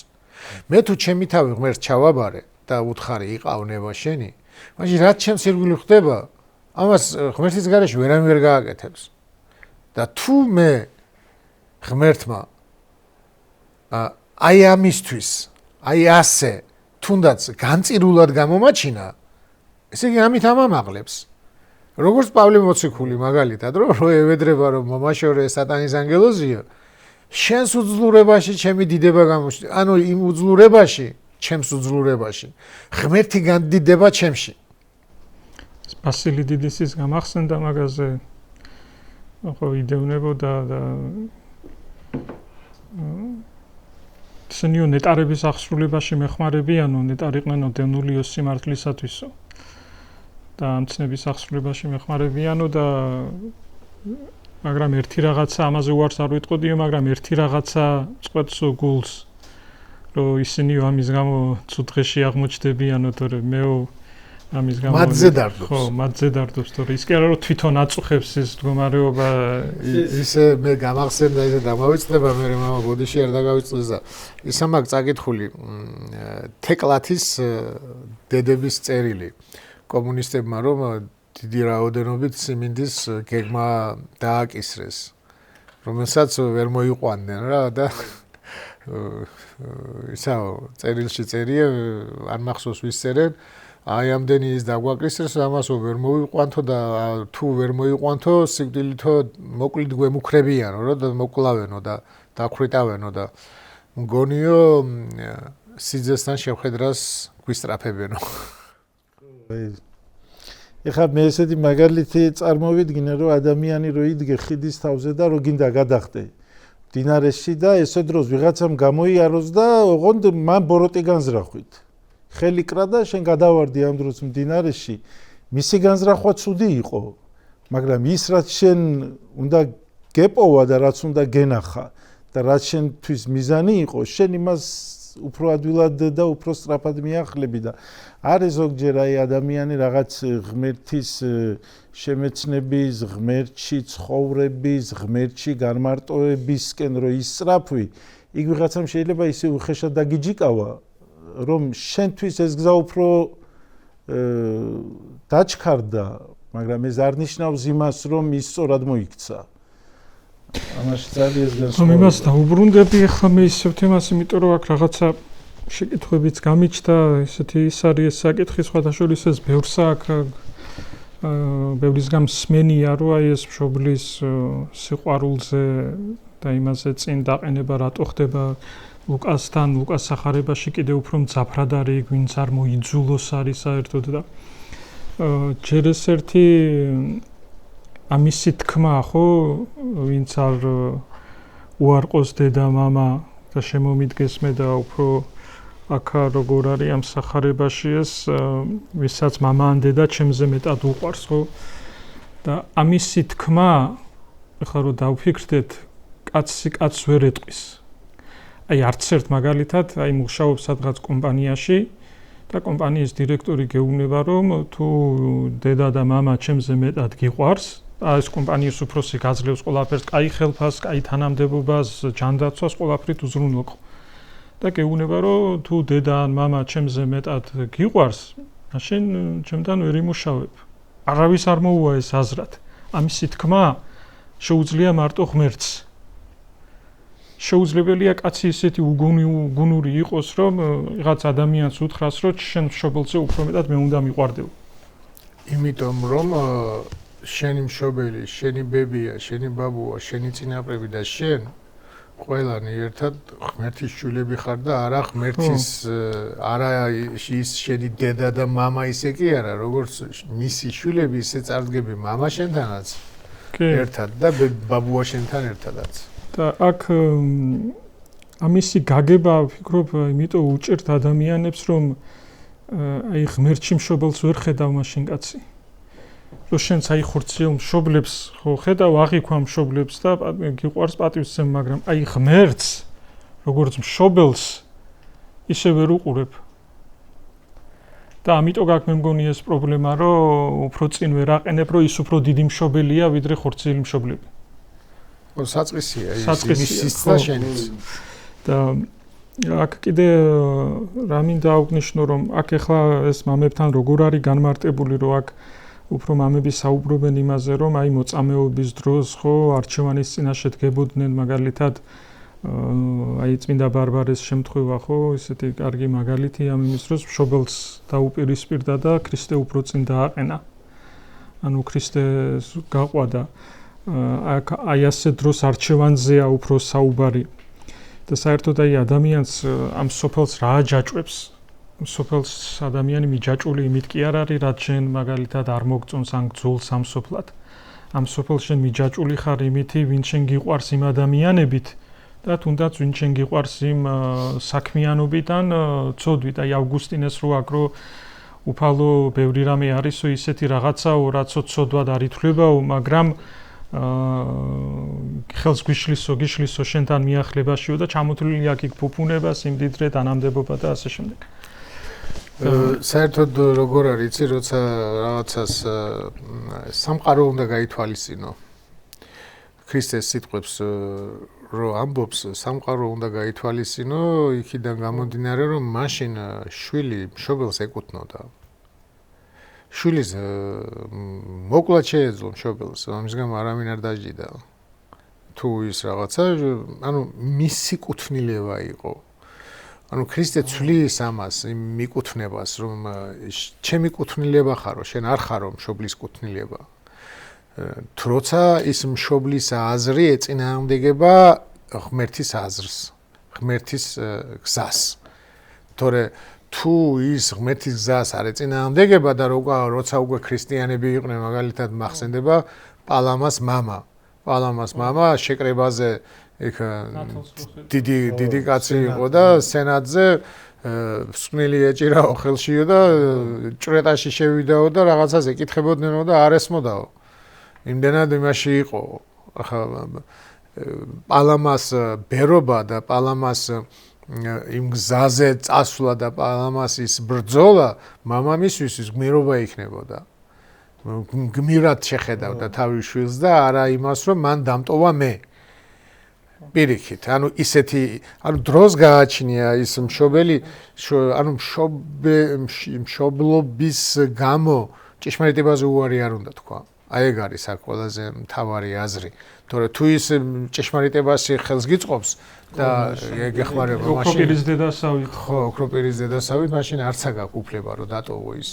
მე თუ ჩემი თავი ღმერთს ჩავაბარე და უთხარი იყავ ნება შენი მაშინ რაც ჩემს ირგვლივ ხდება ამას ღმერთის გარეშე ვერანაირ ვერ გააკეთებს და თუ მე ღმერთმა აი ამისთვის აი ასე თუნდაც განწირულად გამომაჩინა ესე იგი ამით ამამაღლებს როგორც პავლე მოციქული მაგალითად რომ ევედრება რომ მომაშორე სატანის ანგელოზია შენს უძლურებაში ჩემი დიდება გამოჩნდება ანუ იმ უძლურებაში ჩემს უძლურებაში ღმერთი განდიდება ჩემში ბასილი დიდისის გამახსენდა მაგაზე ხო იდევნებოდა და სენიო ნეტარების აღსრულებაში მეხმარებიანო ნეტარიყვენო დევნულიო სიმართლისათვისო და ამცნების აღსრულებაში მეხმარებიანო და მაგრამ ერთი რაღაცა ამაზე უარს არ ვიტყოდიო მაგრამ ერთი რაღაცა წყვეტსო გულს რომ ისინი ამის გამო ცუდ დღეში აღმოჩნდებიანო თორე მეო ამის გამო მათზე დარდობს ხო მათზე დარდობს თორე ის კი არა რომ თვითონ აწუხებს ეს მდგომარეობა ისე მე გამახსენდა ისე დამავიწყდება მე მამა ბოდიში არ დაგავიწყდეს და ისა მაგ წაკითხული თეკლათის დედების წერილი კომუნისტებმა რომ დიდი რაოდენობით სიმინდის გეგმა დააკისრეს რომელსაც ვერ მოიყვანდნენ რა და ისაო წერილში წერია არ მახსოვს ვის წერენ აი ამდენი ის დაგვაკისრეს ამასო ვერ მოიყვანთო და თუ ვერ მოიყვანთო სიკვდილითო მოკლით გვემუქრებიანო რა და მოკლავენო და დაქვრიტავენო და მგონიო სიძესთან შეხვედრას გვისტრაფებენო ეხლა მე ესეთი მაგალითი წარმოვიდგინე რომ ადამიანი რო იდგე ხიდის თავზე და რო გინდა გადახტე მდინარეში და ესე დროს ვიღაცამ გამოიაროს და ოღონდ მან ბოროტი განზრახვით ხელი კრა და შენ გადავარდი ამ დროს მდინარეში მისი განზრახვა ცუდი იყო მაგრამ ის რაც შენ უნდა გეპოვა და რაც უნდა გენახა და რაც შენთვის მიზანი იყო შენ იმას უფრო ადვილად და უფრო სწრაფად მიახლები და არის ზოგჯერ აი ადამიანი რაღაც ღმერთის შემეცნების ღმერთში ცხოვრების ღმერთში განმარტოებისკენ რო ისწრაფვი იქ ვიღაცამ შეიძლება ისე უხეშად დაგიჯიკავა რომ შენთვის ეს გზა უფრო დაჩქარდა მაგრამ ეს არ ნიშნავს იმას რომ ის სწორად მოიქცა ამაში ძალიან განსხვავებული იმას დაუბრუნდები ახლა მე ისევ თემას იმიტომ რომ აქ რაღაცა შეკითხვებიც გამიჩნდა ესეთი ის არის ეს საკითხი სხვათა შორის ეს ბევრსა აქ ბევრისგან მსმენია, რომ აი ეს მშობლის სიყვარულზე და იმაზე წინ დაყენება რატო ხდება ლუკასთან, ლუკას სახარებაში კიდევ უფრო მძაფრად არის, ვინც არ მოიძულოს არის საერთოდ და ჯერ ეს ერთი ამისი თქმა ხო, ვინც არ უარყოს დედა, მამა და შემომიდგეს მე და უფრო აქა როგორ არის ამ სახარებაში ეს ვისაც მამა ან დედა ჩემზე მეტად უყვარს ხო და ამისი თქმა ახლა რომ დავფიქრდეთ კაცი კაცს ვერ ეტყვის აი არც ერთ მაგალითად აი მუშაობს სადღაც კომპანიაში და კომპანიის დირექტორი გეუბნება რომ თუ დედა და მამა ჩემზე მეტად გიყვარს ეს კომპანიის უფროსი გაძლევს ყველაფერს კაი ხელფას, კაი თანამდებობას, ჯანდაცვას ყველაფრით უზრუნველყო და გეუბნება რომ თუ დედა ან მამა ჩემზე მეტად გიყვარს, მაშინ ჩემთან ვერ იმუშავებ. არავის არ მოუვა ეს აზრად. ამისი თქმა შეუძლია მარტო ღმერთს. შეუძლებელია კაცი ისეთი უგუნური იყოს, რომ რაღაც ადამიანს უთხრას, რომ შენ მშობელზე უფრო მეტად მე უნდა მიყვარდეო. იმიტომ რომ შენი მშობელი, შენი ბებია, შენი ბაბუა, შენი წინაპრები და შენ ყველანი ერთად ღმერთის შვილები ხარ და არა ღმერთის არა ის შენი დედა და მამა ისე კი არა, როგორც მისი შვილები ისე წარდგები მამა შენთანაც ერთად და ბაბუა შენთან ერთადაც. და აქ ამისი გაგება ვფიქრობ, იმიტომ უჭერთ ადამიანებს, რომ აი ღმერთში მშობელს ვერ ხედავ მაშინ კაცი. რომ შენ საიხორციელ მშობლებს ხო ხედავ, აღიქვა მშობლებს და გიყვარს პატივისცემ, მაგრამ აი ღმერთს, როგორც მშობელს, ისე ვერ უყურებ. და ამიტომ აქ მე მგონი ეს პრობლემა, რომ უფრო წინ ვერ აყენებ, რომ ის უფრო დიდი მშობელია, ვიდრე ხორციელი მშობლები. საწყისია ის და შენის. და აქ კიდე რა მინდა აღვნიშნო, რომ აქ ახლა ეს მამებთან როგორ არის განმარტებული, რომ აქ უფრო მამები საუბრობენ იმაზე, რომ აი მოწამეობის დროს ხო არჩევანის წინაშე დგებოდნენ მაგალითად აი წმინდა ბარბარეს შემთხვევა ხო ისეთი კარგი მაგალითი ამ იმის დროს მშობელს დაუპირისპირდა და ქრისტე უფრო წინ დააყენა. ანუ ქრისტეს გაყვადა აი ასე დროს არჩევანზეა უფრო საუბარი. და საერთოდ აი ადამიანს ამ სოფელს რა აჯაჭვებს? სოფელს ადამიანი მიჯაჭული იმით კი არ არის, რაც შენ მაგალითად არ მოგწონს ან გძულს ამ სოფლად. ამ სოფელს შენ მიჯაჭული ხარ იმითი, ვინ შენ გიყვარს იმ ადამიანებით და თუნდაც ვინ შენ გიყვარს იმ საქმიანობიდან ცოდვით. აი ავგუსტინეს რო აკრო უფალო ბევრი რამე არისო ისეთი რაღაცაო, რაცო ცოდვად არ ითვლებაო, მაგრამ ხელს გიშლისო შენთან მიახლებაშიო და ჩამოთვლილი აქ იქ ფუფუნება, სიმდიდრე, თანამდებობა და ასე შემდეგ. საერთოდ როგორ არის, იცი, როცა რაღაცას სამყარო უნდა გაითვალისწინო. ქრისტეს სიტყვებს რო ამბობს, სამყარო უნდა გაითვალისწინო, იქიდან გამომდინარე, რომ მაშინ შვილი მშობელს ეკუთვნოდა. შვილის მოკლად შეეძლო მშობელს, ამის გამო არავინ არ დაჯდა. თუ ის რაღაცა, ანუ მისი კუთვნილება იყო. ანუ ქრისტე ცვლის ამას, იმ მიკუთვნებას, რომ ჩემი კუთვნილება ხარო, შენ არ ხარო მშობლის კუთვნილება. თროცა ის მშობლის აზრი ეწინააღმდეგება ღმერთის აზრს, ღმერთის გზას. თორე თუ ის ღმერთის გზას არ ეწინააღმდეგება და როცა უკვე ქრისტიანები იყვნენ, მაგალითად მახსენდება პალამას მამა. პალამას მამა შეკრებაზე იქ დიდი კაცი იყო და სენატზე მსმენელი ეჭირაო ხელშიო და ჭრეტაში შევიდაო და რაღაცას ეკითხებოდნენო და არ ესმოდაო. იმდენად იმაში იყო. ახლა პალამას ბერობა და პალამას იმ გზაზე წასვლა და პალამას ის ბრძოლა მამამისათვის ის გმირობა იქნებოდა. გმირად შეხედავდა თავის შვილს და არა იმას, რომ მან დამტოვა მე. პირიქით, ანუ ისეთი, ანუ დროს გააჩნია ის მშობელი, ანუ მშობლობის გამო ჭეშმარიტებაზე უარი არ უნდა თქვა. აი ეგ არის აქ ყველაზე მთავარი აზრი. თორე თუ ის ჭეშმარიტებაში ხელს გიწყობს და გეხმარება მაშინ ოქროპირის დედასავით, ხო, ოქროპირის დედასავით, მაშინ არც აგაქვს უფლება რომ დატოვო ის.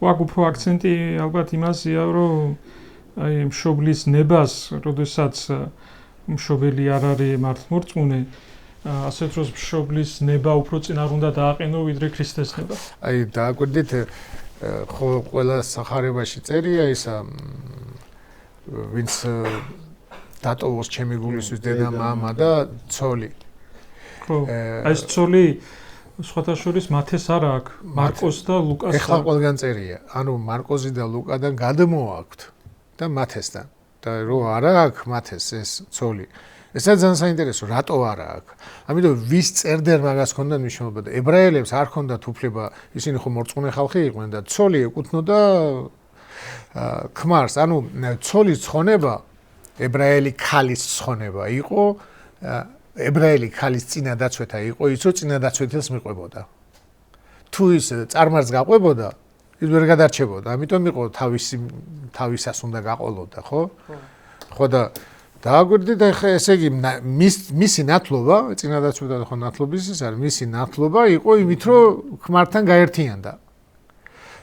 აქ უფრო აქცენტი ალბათ იმაზეა, რომ აი მშობლის ნებას, როდესაც მშობელი არ არის მართლმორწმუნე, ასე დროს მშობლის ნება უფრო წინ არ უნდა დააყენო ვიდრე ქრისტეს ნება. აი დააკვირდით ხო ყველა სახარებაში წერია ისა ვინც დატოვოს ჩემი გულისთვის დედა მამა და ცოლი. ხო, აი ეს ცოლი სხვათა შორის მათეს არ აქვს, მარკოს და ლუკას. ეხლა ყველგან წერია, ანუ მარკოზი და ლუკადან გადმოაქვთ და მათესთან. და რო არა აქვს მათეს ეს ცოლი. ესაც ძალიან საინტერესო, რატო არა აქვს. ამიტომ ვის წერდერ მაგას ჰქონდა მნიშვნელობა და ებრაელებს არ ჰქონდათ უფლება, ისინი ხო მორწმუნე ხალხი იყვნენ და ცოლი ეკუთვნოდა ქმარს, ანუ ცოლის ცხონება ებრაელი ქალის ცხონება იყო, ებრაელი ქალის წინადაცვეთა იყო ის, რომ წინადაცვეთელს მიყვებოდა. თუ ის წარმარს გაყვებოდა, ის ვერ გადარჩებოდა, ამიტომ იყო თავისას უნდა გაყოლოდა, ხო? ხო და დააგვირდით ახლა ესე იგი მისი ნათლობა, წინადაცვეთა ხო ნათლობის ის არის, მისი ნათლობა იყო იმით, რომ ქმართან გაერთიანდა.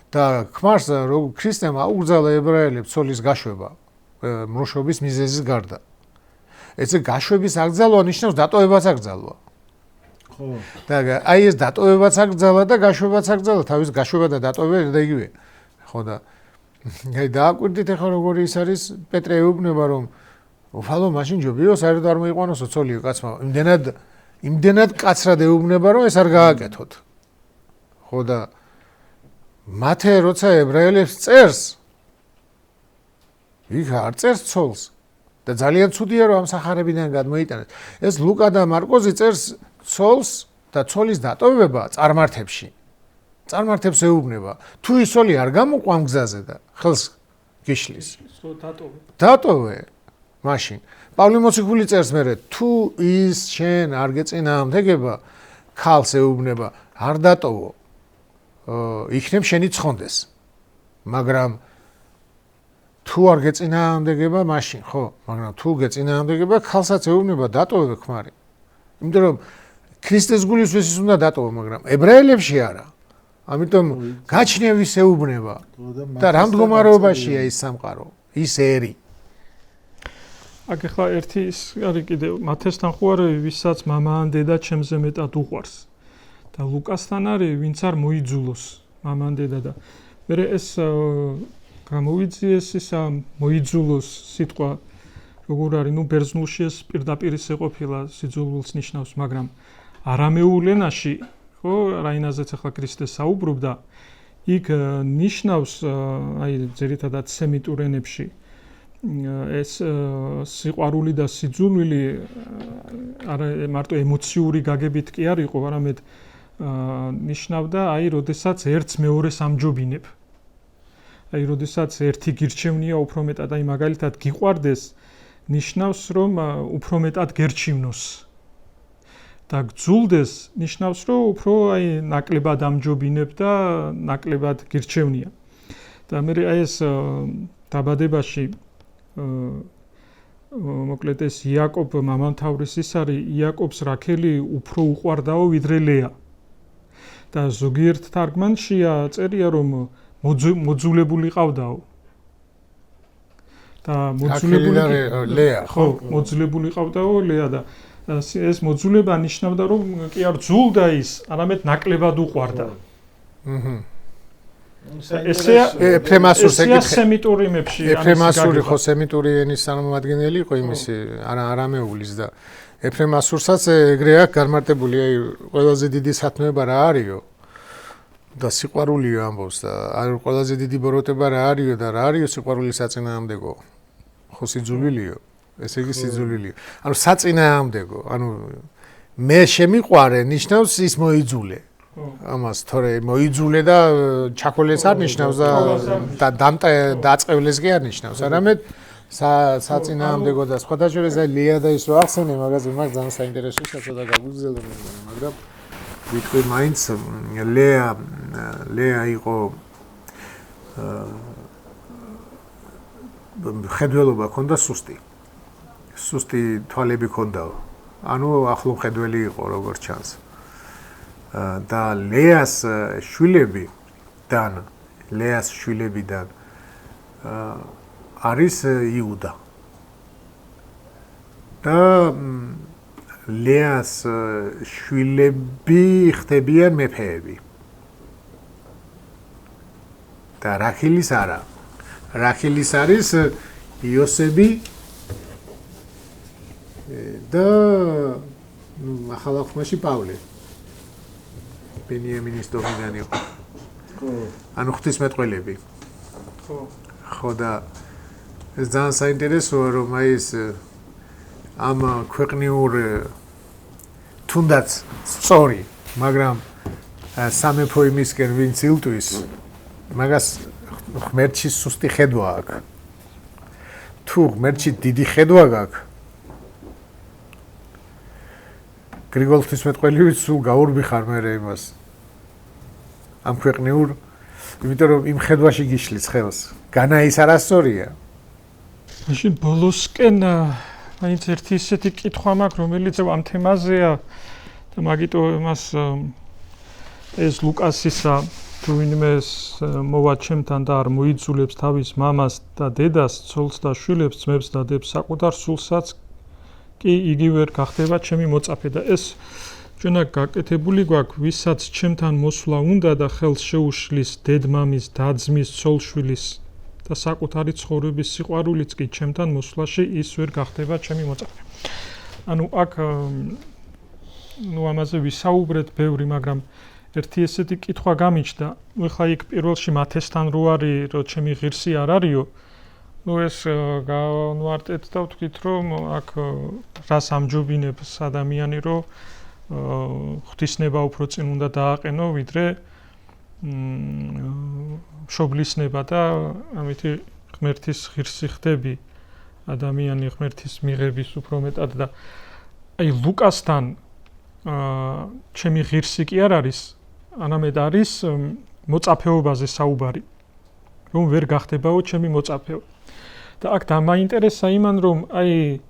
და ქმარს რო ქრისტემ აუგზავნა ებრაელებს ცოლის გაშვება მრუშობის მიზეზის გარდა. ესე გაშვების აკრძალვა ნიშნავს დატოვებას აკრძალვა. ხო. და აი ეს დატოვებას აკრძალა და გაშვებას აკრძალა, თავის გაშვება და დატოვება და იგივე. ხო და აი დააკვირდით ახლა როგორი ის არის, პეტრე ეუბნება რომ უფალო მაშინ ჯობიო საერთოდ არ მოიყვანოსო ცოლიო კაცმა. იმდენად კაცრად ეუბნება რომ ეს არ გააკეთოთ. ხო და მათე როცა ებრაელებს წერს იქ არ წერს ცოლს და ძალიან ცუდია რომ ამ სახარებიდან გადმოიტანეს. ეს ლუკა და მარკოზი წერს ცოლს და ცოლის დატოვება წარმართებში. წარმართებს ეუბნება. თუ ის ცოლი არ გამოყვან გზაზე და ხელს გიშლის. დატოვე. მაშინ პავლე მოციქული წერს მერე თუ ის შენ არ გეწინააღმდეგება ქალს ეუბნება არ დატოვო. იქნებ შენი ცხონდეს. მაგრამ თუ არ გეწინააღმდეგება მაშინ ხო, მაგრამ თუ გეწინააღმდეგება ქალსაც ეუბნება დატოვე ქმარი. იმიტომ რომ ქრისტეს გულისთვის ის უნდა დატოვო, მაგრამ ებრაელებში არა. ამიტომ გაჩნევის ეუბნება და რამ მდგომარეობაშია ის სამყარო, ის ერი. აქ ახლა ერთი ის არის კიდე მათესთან ხო არის ვისაც მამა ან დედა ჩემზე მეტად უყვარს და ლუკასთან არის ვინც არ მოიძულოს მამა ან დედა და მე ეს გამოვიძიეს ისა მოიძულოს სიტყვა როგორ არის ნუ ბერძნულში ეს პირდაპირ ისე ყოფილა სიძულულს ნიშნავს მაგრამ არამეულ ენაში ხო რაინაზეც ახლა ქრისტე საუბრობდა იქ ნიშნავს აი ძირითადად სემიტურ ენებში ეს სიყვარული და სიძულვილი არა მარტო ემოციური გაგებით კი არ იყო, არამედ ნიშნავდა აი, როდესაც ერთს მეორეს ამჯობინებ. აი, როდესაც ერთი გირჩევნია უფრო მეტად, აი მაგალითად გიყვარდეს, ნიშნავს რომ უფრო მეტად გერჩივნოს. და გძულდეს, ნიშნავს რომ უფრო აი ნაკლებად ამჯობინებ და ნაკლებად გირჩევნია. და მე აი ეს დაბადებაში მოკლედ ეს იაკობ მამამთავრის ის არის იაკობს რაქელი უფრო უყვარდაო ვიდრე ლეა და ზოგიერთ თარგმანშია წერია რომ მოძულებული ყავდაო და მოძულებული ლეა ხო მოძულებული ყავდაო ლეა და ეს მოძულება ნიშნავდა რომ კი არ ძულდა ის არამედ ნაკლებად უყვარდა ესეა ეფრემასურს ეკითხე სემიტურიმებში ეფრემასური ხო სემიტური ენის წარმომადგენელი იყო იმისი არამეულის და ეფრემასურსაც ეგრე აქვს განმარტებული აი ყველაზე დიდი სათნოება რა არისო და სიყვარულიო ამბობს და არ ყველაზე დიდი ბოროტება რა არისო და რა არისო სიყვარულის საწინააღმდეგო ხო სიძულვილიო ესე იგი სიძულვილიო ანუ საწინააღმდეგო ანუ მე შემიყვარე ნიშნავს ის მოიძულე ამას თორე მოიძულე და ჩაქოლეს არ ნიშნავს და დაწყევლეს კი არ ნიშნავს არამედ საწინააღმდეგო და სხვათა შორის აი ლეა და ის რო ახსენე მაგაზე მაგ ძალიან საინტერესო ცოტა გაგვიგზელო მაგრამ ვიტყვი მაინც ლეა იყო ხედველობა ჰქონდა სუსტი თვალები ჰქონდაო ანუ ახლო ხედველი იყო როგორც ჩანს და ლეას შვილები დან ლეას შვილებიდან არის იუდა. და ლეას შვილები ხდებიან მეფეები. და რახილის არა. რახილის არის იოსები და ახალ აღთქმაში პავლე. ბენიამინის დომიდან იყო. ანუ ღვთისმეტყველები. ხო და ეს ძალიან საინტერესოა რომ აი ეს ამ ქვეყნიურ თუნდაც სწორი, მაგრამ სამეფო იმისკენ ვინც ილტვის, მაგას ღმერთში სუსტი ხედვა აქვს. თუ ღმერთში დიდი ხედვა გაქვს, გრიგოლ ღვთისმეტყველივით სულ გაურბიხარ მერე იმას. ამ ქვეყნიურ, იმიტომ რომ იმ ხედვაში გიშლის ხელს. განა ის არასწორია. მაშინ ბოლოსკენ მაინც ერთი ისეთი კითხვა მაქვს, რომელიც ამ თემაზეა და მაგიტო იმას ეს ლუკასისა თუ ვინმე მოვა ჩემთან და არ მოიძულებს თავის მამას და დედას, ცოლს და შვილებს, ძმებს და დებს საკუთარ სულსაც კი იგი ვერ გახდება ჩემი მოწაფე და ეს ჩვენა გაკეთებული გვაქვს, ვისაც ჩემთან მოსვლა უნდა და ხელს შეუშლის დედმამის, და-ძმის, ცოლ-შვილის და საკუთარი ცხოვრების სიყვარულიც კი ჩემთან მოსვლაში ის ვერ გახდება ჩემი მოწაფე. ანუ აქ ამაზე ვისაუბრეთ ბევრი, მაგრამ ერთი ესეთი კითხვა გამიჩნდა. ეხლა იქ პირველში მათესთან რო არის, რომ ჩემი ღირსი არ არისო, ეს განვარტეთ და ვთქვით, რომ აქ რას ამჯობინებს ადამიანი, რომ ღვთისნება უფრო წინ უნდა დააყენო, ვიდრე მშობლისნება და ამითი ღმერთის ღირსი ხდები ადამიანი ღმერთის მიღების უფრო მეტად და აი ლუკასთან ჩემი ღირსი კი არ არის, არამედ არის მოწაფეობაზე საუბარი, რომ ვერ გახდებაო ჩემი მოწაფეო. და აქ დამაინტერესა იმან, რომ აი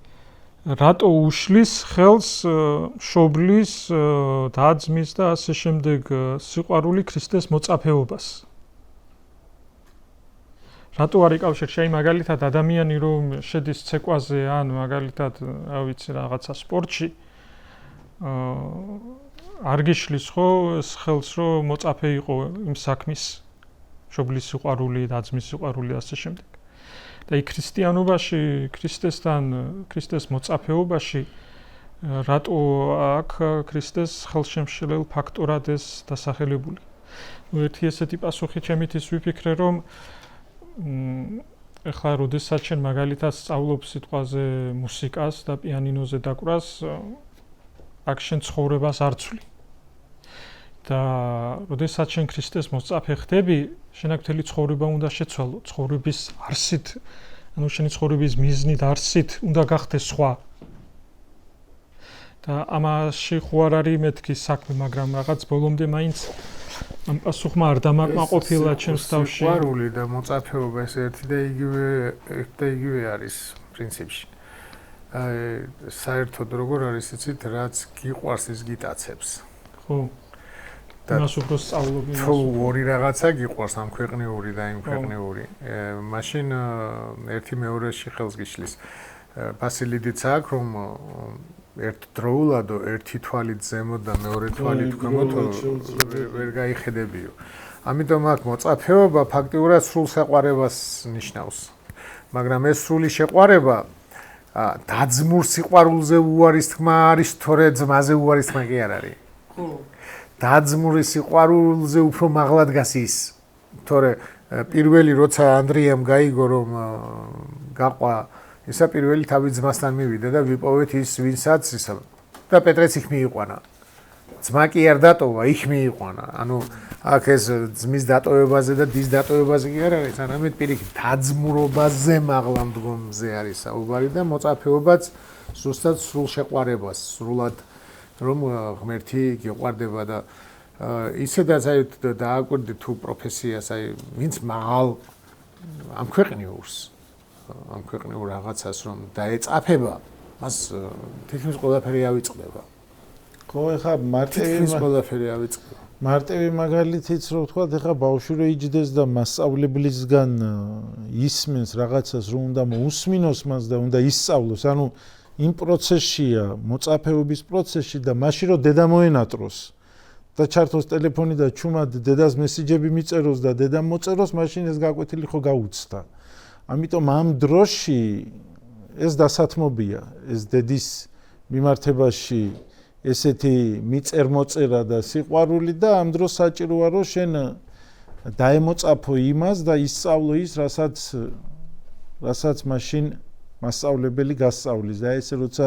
რატო უშლის ხელს მშობლის, და-ძმის და ასე შემდეგ სიყვარული ქრისტეს მოწაფეობას. რატო არ იკავშირში? აი მაგალითად ადამიანი რომ შედის ცეკვაზე ან მაგალითად რა ვიცი რაღაცა სპორტში არ გიშლის ხო ეს ხელს რომ მოწაფე იყო იმ საქმის მშობლის სიყვარული, და-ძმის სიყვარული და ასე შემდეგ. და იქ ქრისტიანობაში, ქრისტეს მოწაფეობაში რატო აქ ქრისტეს ხელშემშლელ ფაქტორად ეს დასახელებული. ერთი ესეთი პასუხი ჩემით ის ვიფიქრე, რომ ეხლა როდესაც შენ მაგალითად სწავლობ სიტყვაზე მუსიკას და პიანინოზე დაკვრას, აქ შენ ცხოვრებას არ ცვლი. და როდესაც შენ ქრისტეს მოწაფე ხდები, შენ აქ მთელი ცხოვრება უნდა შეცვალო, ცხოვრების არსით, ანუ შენი ცხოვრების მიზნით, არსით უნდა გახდეს სხვა. და ამაში ხო არ არის მეთქი საქმე, მაგრამ რაღაც ბოლომდე მაინც ამ პასუხმა არ დამაკმაყოფილა ჩემს თავში. სიყვარული და მოწაფეობა ეს ერთი და იგივე არის პრინციპში. საერთოდ როგორ არის იცით, რაც გიყვარს ის გიტაცებს. ხო. იმას უფრო სწავლობ იმას. თუ ორი რაღაცა გიყვარს ამ ქვეყნიური და იმ ქვეყნიური, მაშინ ერთი მეორეში ხელს გიშლის. ბასილიდიც აქვს რომ ერთდროულად ერთი თვალით ზემოთ და მეორე თვალით ქვემოთ ვერ გაიხედებიო. ამიტომ აქ მოწაფეობა ფაქტიურად სრულ საყვარებას ნიშნავს. მაგრამ ეს სრული შეყვარება დაძმურ სიყვარულზე უარის თქმა არის, თორე ძმაზე უარის თქმა კი არ არის. ხო. დაძმური სიყვარულზე უფრო მაღლა დგას ის. თორე პირველი როცა ანდრიამ გაიგო რომ გაყვა ისა პირველი თავი ძმასთან მივიდა და ვიპოვეთ ის ვინსაც ისა და პეტრეც იქ მიიყვანა. ძმა კი არ დატოვა, იქ მიიყვანა. ანუ აქ ეს ძმის დატოვებაზე და დის დატოვებაზე კი არ არის, არამედ პირიქით დაძმურობაზე მაღლა მდგომზე არის საუბარი და მოწაფეობაც ზუსტად სრულ შეყვარებას, სრულად რომ ღმერთი გიყვარდება და ისედაც აი დააკვირდი თუ პროფესიას, აი ვინც მაღალ ამ ქვეყნიურს ამ ქვეყნიურ რაღაცას რომ დაეწაფება, მას თითქმის ყველაფერი ავიწყდება. ხო, ეხა მარტივი ყველაფერი ავიწყდება. მარტივი მაგალითიც რო ვთქვა, ეხა ბავშვი რო იჯდეს და მასწავლებლისგან ისმენს რაღაცას, რომ უნდა მოусმინოს მას და უნდა ისწავლოს, ანუ იმ პროცესშია, მოწაფეობის პროცესში და მაშინ რო დედა მოენატროს და ჩართოს ტელეფონი და ჩუმად დედას მესიჯები მიწეროს და დედამ მოწეროს, მაშინ ეს გაკვეთილი ხო გაუცდა. ამიტომ ამ დროში ეს დასათმობია, ეს დედის მიმართებაში ესეთი მიწერ-მოწერა და სიყვარული და ამ დროს საჭიროა რომ შენ დაემოწაფო იმას და ისწავლო ის, რასაც მაშინ მასწავლებელი გასწავლის და ესე როცა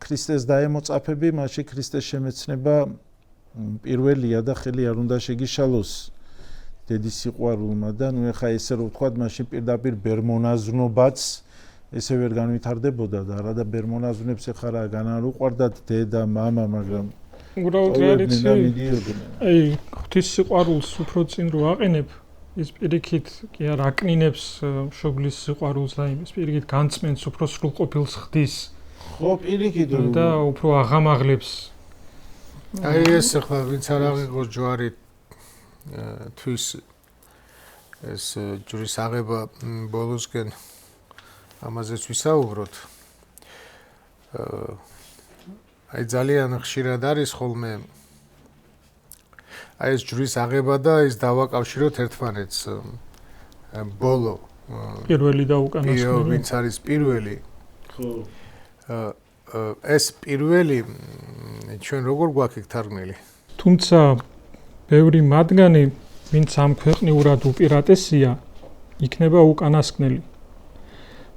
ქრისტეს დაემოწაფები, მაშინ ქრისტეს შემეცნება პირველია და ხელი არ უნდა შეგიშალოს დედის სიყვარულმა და ნუ ეხა ესე რომ ვთქვათ, მაშინ პირდაპირ ბერმონაზრნობაც ესე ვერ განვითარდებოდა და არა და ბერმონაზრნებს ეხა რა განაუყვარდათ დედა, მამა, მაგრამ უბრალოდ რეალიცია აი ღვთის სიყვარულს უფრო წინ რო აყენებ, ის პირიქით კი არ აკნინებს მშობლის სიყვარულს და იმის პირიქით განწმენს უფრო სრულყოფილს ხდის. ხო, პირიქით და უფრო აღამაღლებს. აი ეს ახლა ვინც არ აღიღოს ჯვარი თვის ეს ჯვრის აღება ბოლოსკენ ამაზეც ვისაუბროთ. აი ძალიან ხშირად არის ხოლმე აი ეს ჯვრის აღება და ის დავაკავშიროთ ერთმანეთს ბოლო პირველი და უკანასკნელი ვინც არის პირველი ხო ეს პირველი ჩვენ როგორ გვაქვს თარგმნილი თუმცა ბევრი მათგანი ვინც ამ ქვეყნიურად უპირატესია იქნება უკანასკნელი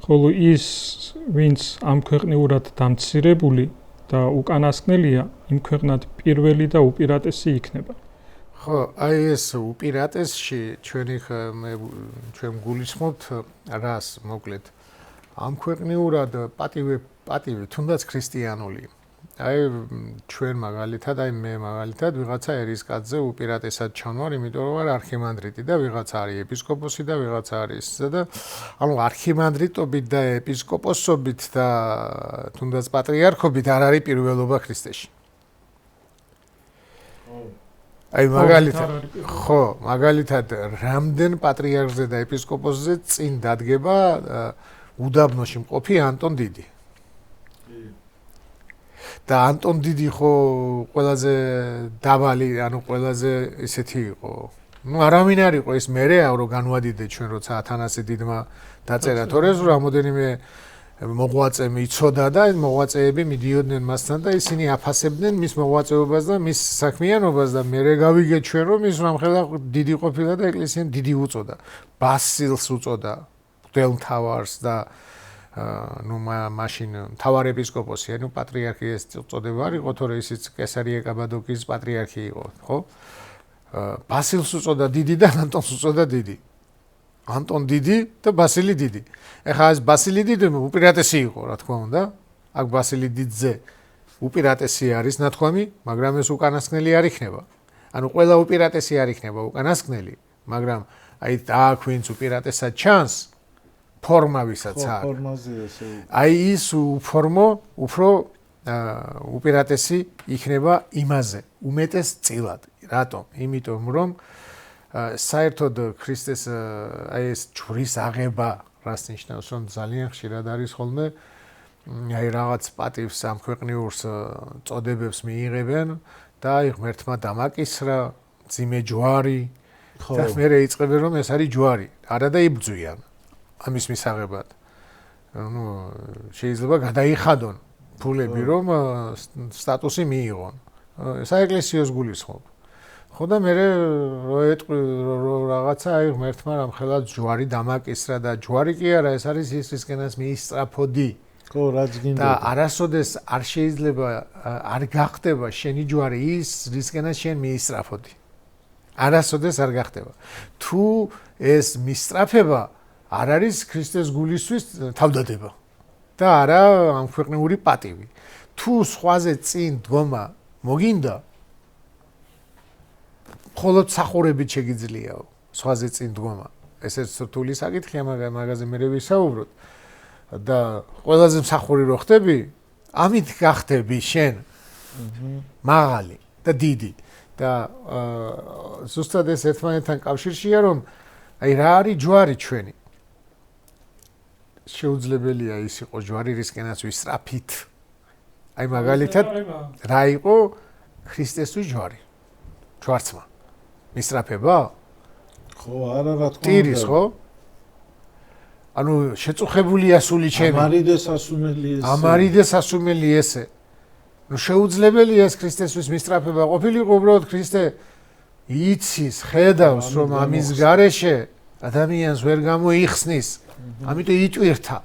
ხოლო ის ვინც ამ ქვეყნიურად დამცირებული და უკანასკნელია იმ ქვეყნად პირველი და უპირატესი იქნება ხო აი ეს უპირატესში ჩვენ გულისხმობთ რას მოკლედ ამ ქვეყნიურად პატივი თუნდაც ქრისტიანული აი ჩვენ მაგალითად აი მე მაგალითად ვიღაცა ერისკაცზე უპირატესად ჩანვარ იმიტომ რომ ვარ არქიმანდრიტი და ვიღაცა არის ეპისკოპოსი და ვიღაცა არის და ანუ არქიმანდრიტობით და ეპისკოპოსობით და თუნდაც პატრიარქობით არ არის პირველობა ქრისტეში აი მაგალითად რამდენ პატრიარქზე და ეპისკოპოსზე წინ დადგება უდაბნოში მყოფი ანტონ დიდი და ანტონ დიდი ხო ყველაზე დაბალი ანუ ყველაზე ესეთი იყო ну არავინ არ იყო ეს მერეა რომ განვადიდე ჩვენ როცა ათანასე დიდმა დაწერა თორეს რამოდენიმე მოღვაწე მიცოდა და ეს მოღვაწეები მიდიოდნენ მასთან და ისინი აფასებდნენ მის მოღვაწეობას და მის საქმიანობას და მე გავიგე ჩვენ რომ ის რამხელა დიდი ყოფილა და ეკლესიამ დიდი უწოდა ბასილს უწოდა მღვდელმთავარს და ну მაშინ მთავარ ეპისკოპოსი ანუ პატრიარქი ეს წოდება არ იყო თორე ისიც კესარია კაბადოკიის პატრიარქი იყო ხო ბასილს უწოდა დიდი და ანტონს უწოდა დიდი ანტონ დიდი და ბასილი დიდი ეხლა ეს ბასილი დიდი უპირატესი იყო რა თქმა უნდა აქ ბასილი დიდზე უპირატესი არის ნათქვამი მაგრამ ეს უკანასკნელი არ იქნება ანუ ყველა უპირატესი არ იქნება უკანასკნელი მაგრამ აი აქ ვინც უპირატესად ჩანს ფორმა ვისაც აქვს. აი ის ფორმო უფრო უპირატესი იქნება იმაზე, უმეტეს წილად. რატომ? იმიტომ რომ საერთოდ ქრისტეს აი ეს ჯვრის აღება რას ნიშნავს, რომ ძალიან ხშირად არის ხოლმე აი რაღაც პატივს ამ ქვეყნიურს წოდებებს მიიღებენ და აი ღმერთმა დამაკისრა ძიმე ჯვარი და მერე იწყებენ რომ ეს არის ჯვარი. არა და იბძვიან. ამის მისაღებად. ну შეიძლება გადაიხადონ ფულები რომ სტატუსი მიიღონ. საეკლესიოს გულისხმობ. ხო და მე რაღაცა აი ღმერთმა რამხელად ჯვარი დამაკისრა და ჯვარი კი არა ეს არის ის რისკენაც მიისწრაფოდი. ხო რაც გინდა. და არასოდეს არ შეიძლება არ გახდება შენი ჯვარი ის რისკენაც შენ მიისწრაფოდი. არასოდეს არ გახდება. თუ ეს მისწრაფება არ არის ქრისტეს გულისთვის თავდადება და არა ამ ქვეყნიური პატივი. თუ სხვაზე წინ დგომა მოგინდა მხოლოდ სახურებით შეგიძლიაო სხვაზე წინ დგომა. ესეც რთული საკითხია, მაგრამ მაგაზე მე ვისაუბროთ და ყველაზე მსახური რო ხდები, ამით გახდები შენ მაღალი და დიდი და ზუსტად ეს ერთმანეთთან კავშირშია, რომ აი რა არის ჯვარი ჩვენი. შეუძლებელია ის იყო ჯვარი, რისკენაც ვისწრაფით. აი მაგალითად რა იყო ქრისტესთვის ჯვარი? ჯვარცმა. მისწრაფება? ხო, არა რა თქმა უნდა. ტირის, ხო? ანუ შეწუხებულია სული ჩემი. ამარიდე სასუმელი ესე. ნუ შეუძლებელია ეს ქრისტესთვის მისწრაფება ყოფილიყო, უბრალოდ ქრისტე იცის, ხედავს, რომ ამის გარეშე ადამიანს ვერ გამოიხსნის. ამიტომ იტვირთა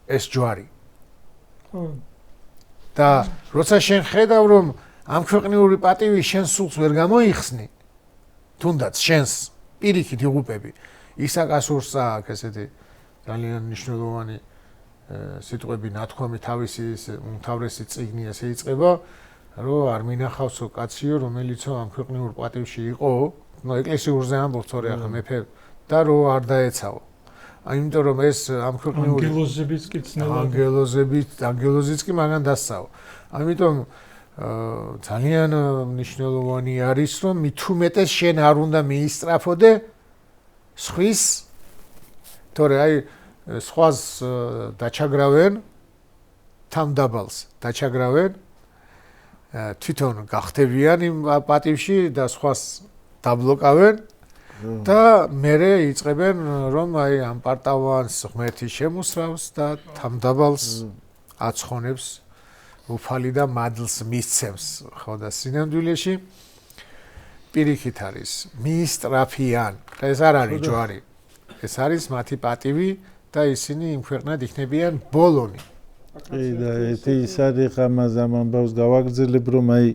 ეს ჯვარი. და როცა შენ ხედავ, რომ ამ ქვეყნიური პატივი შენ სულს ვერ გამოიხსნი, თუნდაც შენს პირიქით იღუპები. ისაკ ასურს აქვს ესეთი ძალიან მნიშვნელოვანი სიტყვები ნათქვამი თავისი უმთავრესი წიგნი ესე იწყება, რომ არ მინახავსო კაციო, რომელიცო ამ ქვეყნიურ პატივში იყო, ნუ ეკლესიურზე ამბობს თორე ახლა მეფე და რო არ დაეცაო. იმიტომ რომ ეს ამ ქვეყნიური ანგელოზებიც კი ცნელა. ანგელოზიც კი მაგან დასწაო. ამიტომ ძალიან მნიშვნელოვანი არის, რომ მithumetes შენ არ უნდა მიისწრაფოდე სხვის, თორე აი სხვას დაჩაგრავენ, თამდაბალს დაჩაგრავენ, თვითონ გახდებიან იმ პატივში და სხვას დაბლოკავენ და მერე იწყებენ რომ აი ამ პარტავანს ღმერთი შემოსრავს და თამდაბალს აცხონებს უფალი და მადლს მისცემს, ხო და სინამდვილეში პირიქით არის მიისტრაფიან. ეს არ არის ჯვარი. ეს არის მათი პატივი და ისინი იმ ქვეყნად იქნებიან ბოლონი. და ეს არის ამას ამ ამბავს გავაგრძელებ, რომ აი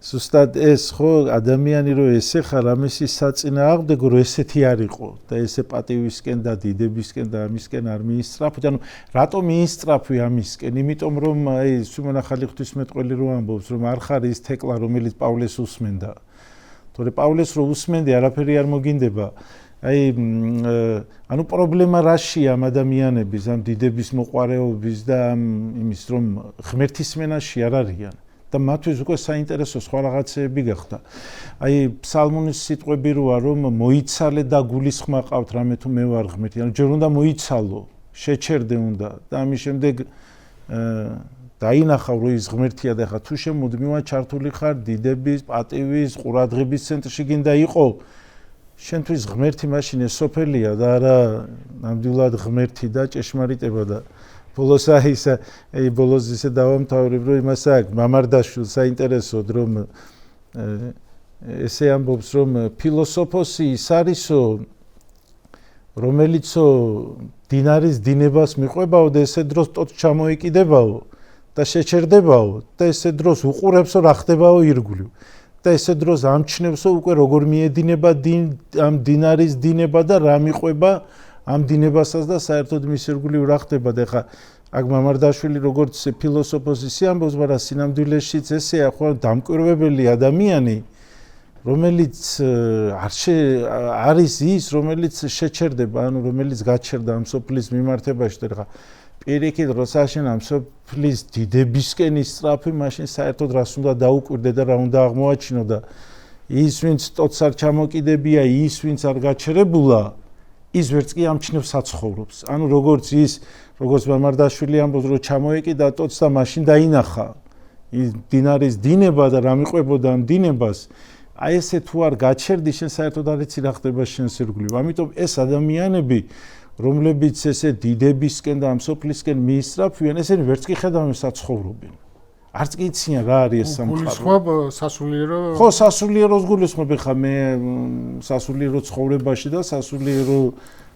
ზუსტად ეს ხო ადამიანი რო ესეხარ ამისი საწინააღმდეგო რო ესეთი არ იყო და ესე პატივისკენ და დიდებისკენ და ამისკენ არ მიისწრაფოთ. ანუ რატომ მიისწრაფვი ამისკენ? იმიტომ რომ აი სულმონახალი ღვთისმეტყველი რო ამბობს, რომ არ ხარ ის თეკლა, რომელიც პავლეს უსმენდა. თორე პავლეს რო უსმენდი, არაფერი არ მოგინდება. აი ანუ პრობლემა რაშია ამ ადამიანების, ამ დიდების მოყარეობის და ამ იმის რომ ღმერთის მენაში არ არიან და მათთვის უკვე საინტერესო სხვა რაღაცეები გახდა. აი ფსალმონის სიტყვები როა რომ მოიცალე და გულისხმა ყავთ რამე თუ მე ვარ ღმერთი. ანუ ჯერ უნდა მოიცალო, შეჩერდე უნდა და ამის შემდეგ დაინახავ რომ ის ღმერთია და ხა თუ შემოდმივად ჩართული ხარ დიდების, პატივის, ყურადღების ცენტრში გინდა იყო შენთვის ღმერთი მაშინ ეს სოფელია და არა ნამდვილად ღმერთი და ჭეშმარიტება და ბოლოს აი ბოლოს ისე დავამთავრებ რომ იმას აქვს მამარდაშვილს საინტერესოდ რომ ესე ამბობს რომ ფილოსოფოსი ის არისო რომელიცო დინარის დინებას მიყვებაო და ესე დროს ტოტ ჩამოიკიდებაო და შეჩერდებაო და ესე დროს უყურებსო რა ხდებაო ირგვლივ და ესე დროს ამჩნევსო უკვე როგორ მიედინება ამ დინარის დინება და რა მიყვება ამ დინებასაც და საერთოდ მის ირგვლივ რა ხდება და ხა აქ მამარდაშვილი როგორც ფილოსოფოსი ამბობს, მაგრამ სინამდვილეშიც ესეა ხო დამკვირვებელი ადამიანი, რომელიც არის ის, რომელიც შეჩერდება, ანუ რომელიც გაჩერდა ამ სოფლის მიმართებაში და ხა პირიქით როცა შენ ამ სოფლის დიდებისკენ ისწრაფი, მაშინ საერთოდ რას უნდა დაუკვირდე და რა უნდა აღმოაჩინო და ის ვინც ტოტს არ ჩამოკიდებია, ის ვინც არ გაჩერებულა ის ვერც კი ამჩნევს საცხოვრობს. ანუ როგორც მამარდაშვილი ამბობს, რომ ჩამოეკიდა ტოტს და მაშინ დაინახა ის დინარის დინება და რა მიყვებოდა ამ დინებას, აი ესე თუ არ გაჩერდი, შენ საერთოდ არ იცი რა ხდება შენს ირგვლივ. ამიტომ ეს ადამიანები, რომლებიც ესე დიდებისკენ და ამ სოფლისკენ მიისწრაფვიან, ესენი ვერც კი ხედავენ საცხოვრობენ. არც კი იციან რა არის ეს სამყარო. გულისხმობ სასულიერო? ხო, სასულიეროს გულისხმობ, ხა მე სასულიერო ცხოვრებაში და სასულიერო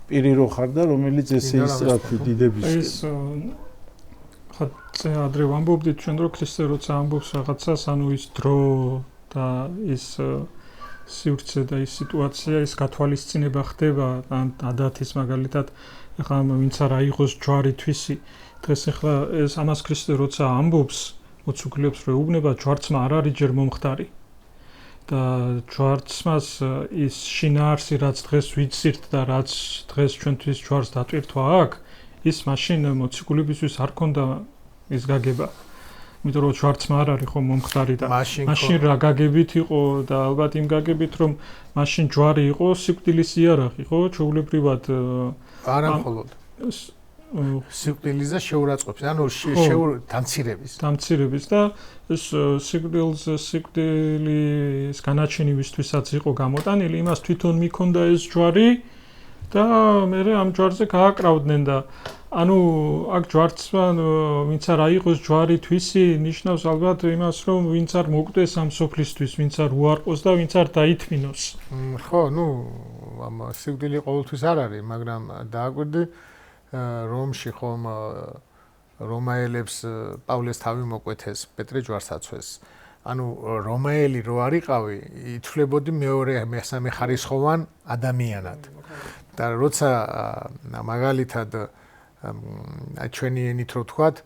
პირი რო ხარ და რომელიც ესე ისწრაფი დიდებისკენ. ეს ხა ადრე ვამბობდით ჩვენ რომ ქრისტე როცა ამბობს რაღაცას, ანუ ის დრო და ის სივრცე და ის სიტუაცია, ის გათვალისწინება ხდება ადათის მაგალითად, ხა ვინც არ აიღოს ჯვარი თვისი. დღეს ხა ეს ამას ქრისტე როცა ამბობს მოცუქლებს რომ უბნება ჯვარცმა არ არის ჯერ მომხდარი და ჯვარცმას ის შინაარსი რაც დღეს ვიცით და რაც დღეს ჩვენთვის ჯვარს დატვირთვა აქვს ის მაშინ მოციქულებისთვის არ ქონდა ის გაგება იმიტომ რომ ჯვარცმა არ არის ხო მომხდარი და მაშინ რა გაგებით იყო და ალბათ იმ გაგებით რომ მაშინ ჯვარი იყო სიკვდილის იარაღი ხო ჩვეულებრივად არა მხოლოდ სიკვდილის და შეურაცხყოფის ანუ დამცირების და ეს სიკვდილის განაჩენივისთვისაც იყო გამოტანილი იმას თვითონ მიქონდა ეს ჯვარი და მე ამ ჯვარზე გააკრავდნენ და ანუ აქ ჯვარცმა ვინც არ აიღოს ჯვარი თვისი ნიშნავს ალბათ იმას რომ ვინც არ მოკვდეს ამ სოფლისთვის ვინც არ უარყოს და ვინც არ დაითმინოს ხო ნუ ამ სიკვდილი ყოველთვის არ არის მაგრამ დააკვირდი რომში ხომ რომაელებს პავლეს თავი მოკვეთეს პეტრე ჯვარს აცვეს ანუ რომაელი რო არიყავი ითვლებოდი მეორე მესამე ხარისხოვან ადამიანად და როცა მაგალითად ჩვენი ენით რო თქვათ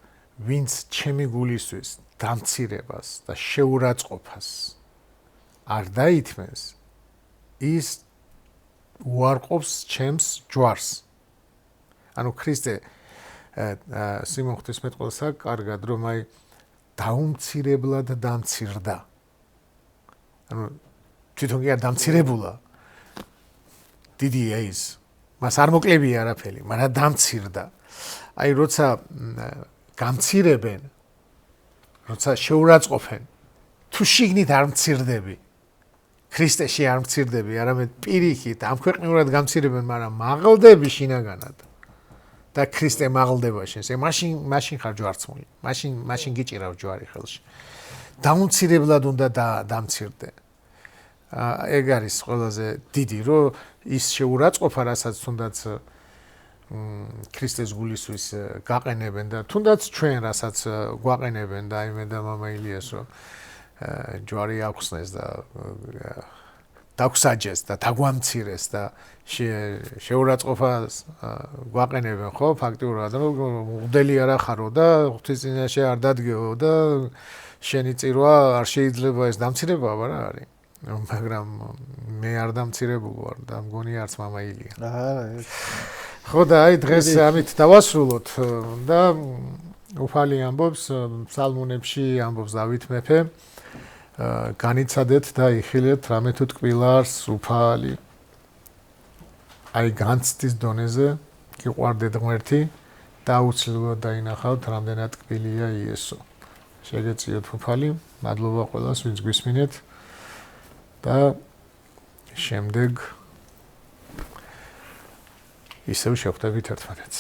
ვინც ჩემი გულისთვის დამცირებას და შეურაცხყოფას არ დაითმეს ის უარყოფს ჩემს ჯვარს ანუ ქრისტე სიმონ ღვთისმეტყველსა კარგად რომ აი დაუმცირებლად დამცირდა ანუ თვითონ კი არ დამცირებულა დიდია ის მას არ მოკლებია არაფერი მაგრამ დამცირდა აი როცა გამცირებენ როცა შეურაცხყოფენ თუ შიგნით არ მცირდები ქრისტეში არ მცირდები არამედ პირიქით ამ ქვეყნიურად გამცირებენ მაგრამ მაღლდები შინაგანად და ქრისტე მაღლდება შენს მაშინ ხარ ჯვარცმული მაშინ გიჭირავ ჯვარი ხელში დაუმცირებლად უნდა დამცირდე ეგ არის ყველაზე დიდი რომ ის შეურაცხყოფა რასაც თუნდაც ქრისტეს გულისთვის გაყენებენ და თუნდაც ჩვენ რასაც გვაყენებენ და აი მე და მამა ილიას რომ ჯვარი აქვსნეს და დაგვსაჯეს და დაგვამცირეს და შეურაცხყოფას გვაყენებენ ხო ფაქტიურად რომ მღვდელი არ ახარო და ღვთის წინაშე არ დადგეო და შენი წირვა არ შეიძლება ეს დამცირებაა რა არის მაგრამ მე არ დამცირებულ ვარ და მგონი არც მამა ილია არა ხო და აი დღეს ამით დავასრულოთ და უფალი ამბობს ფსალმუნებში ამბობს დავით მეფე განიცადეთ და იხილეთ რამე თუ ტკბილარს უფალი აი განცდის დონეზე გიყვარდეთ ღმერთი და აუცილებლად დაინახავთ რამდენად ტკბილია იესო შეგეწიოთ უფალი მადლობა ყველას ვინც გვისმინეთ და შემდეგ ისევ შევხვდებით ერთმანეთს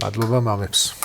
მადლობა მამებს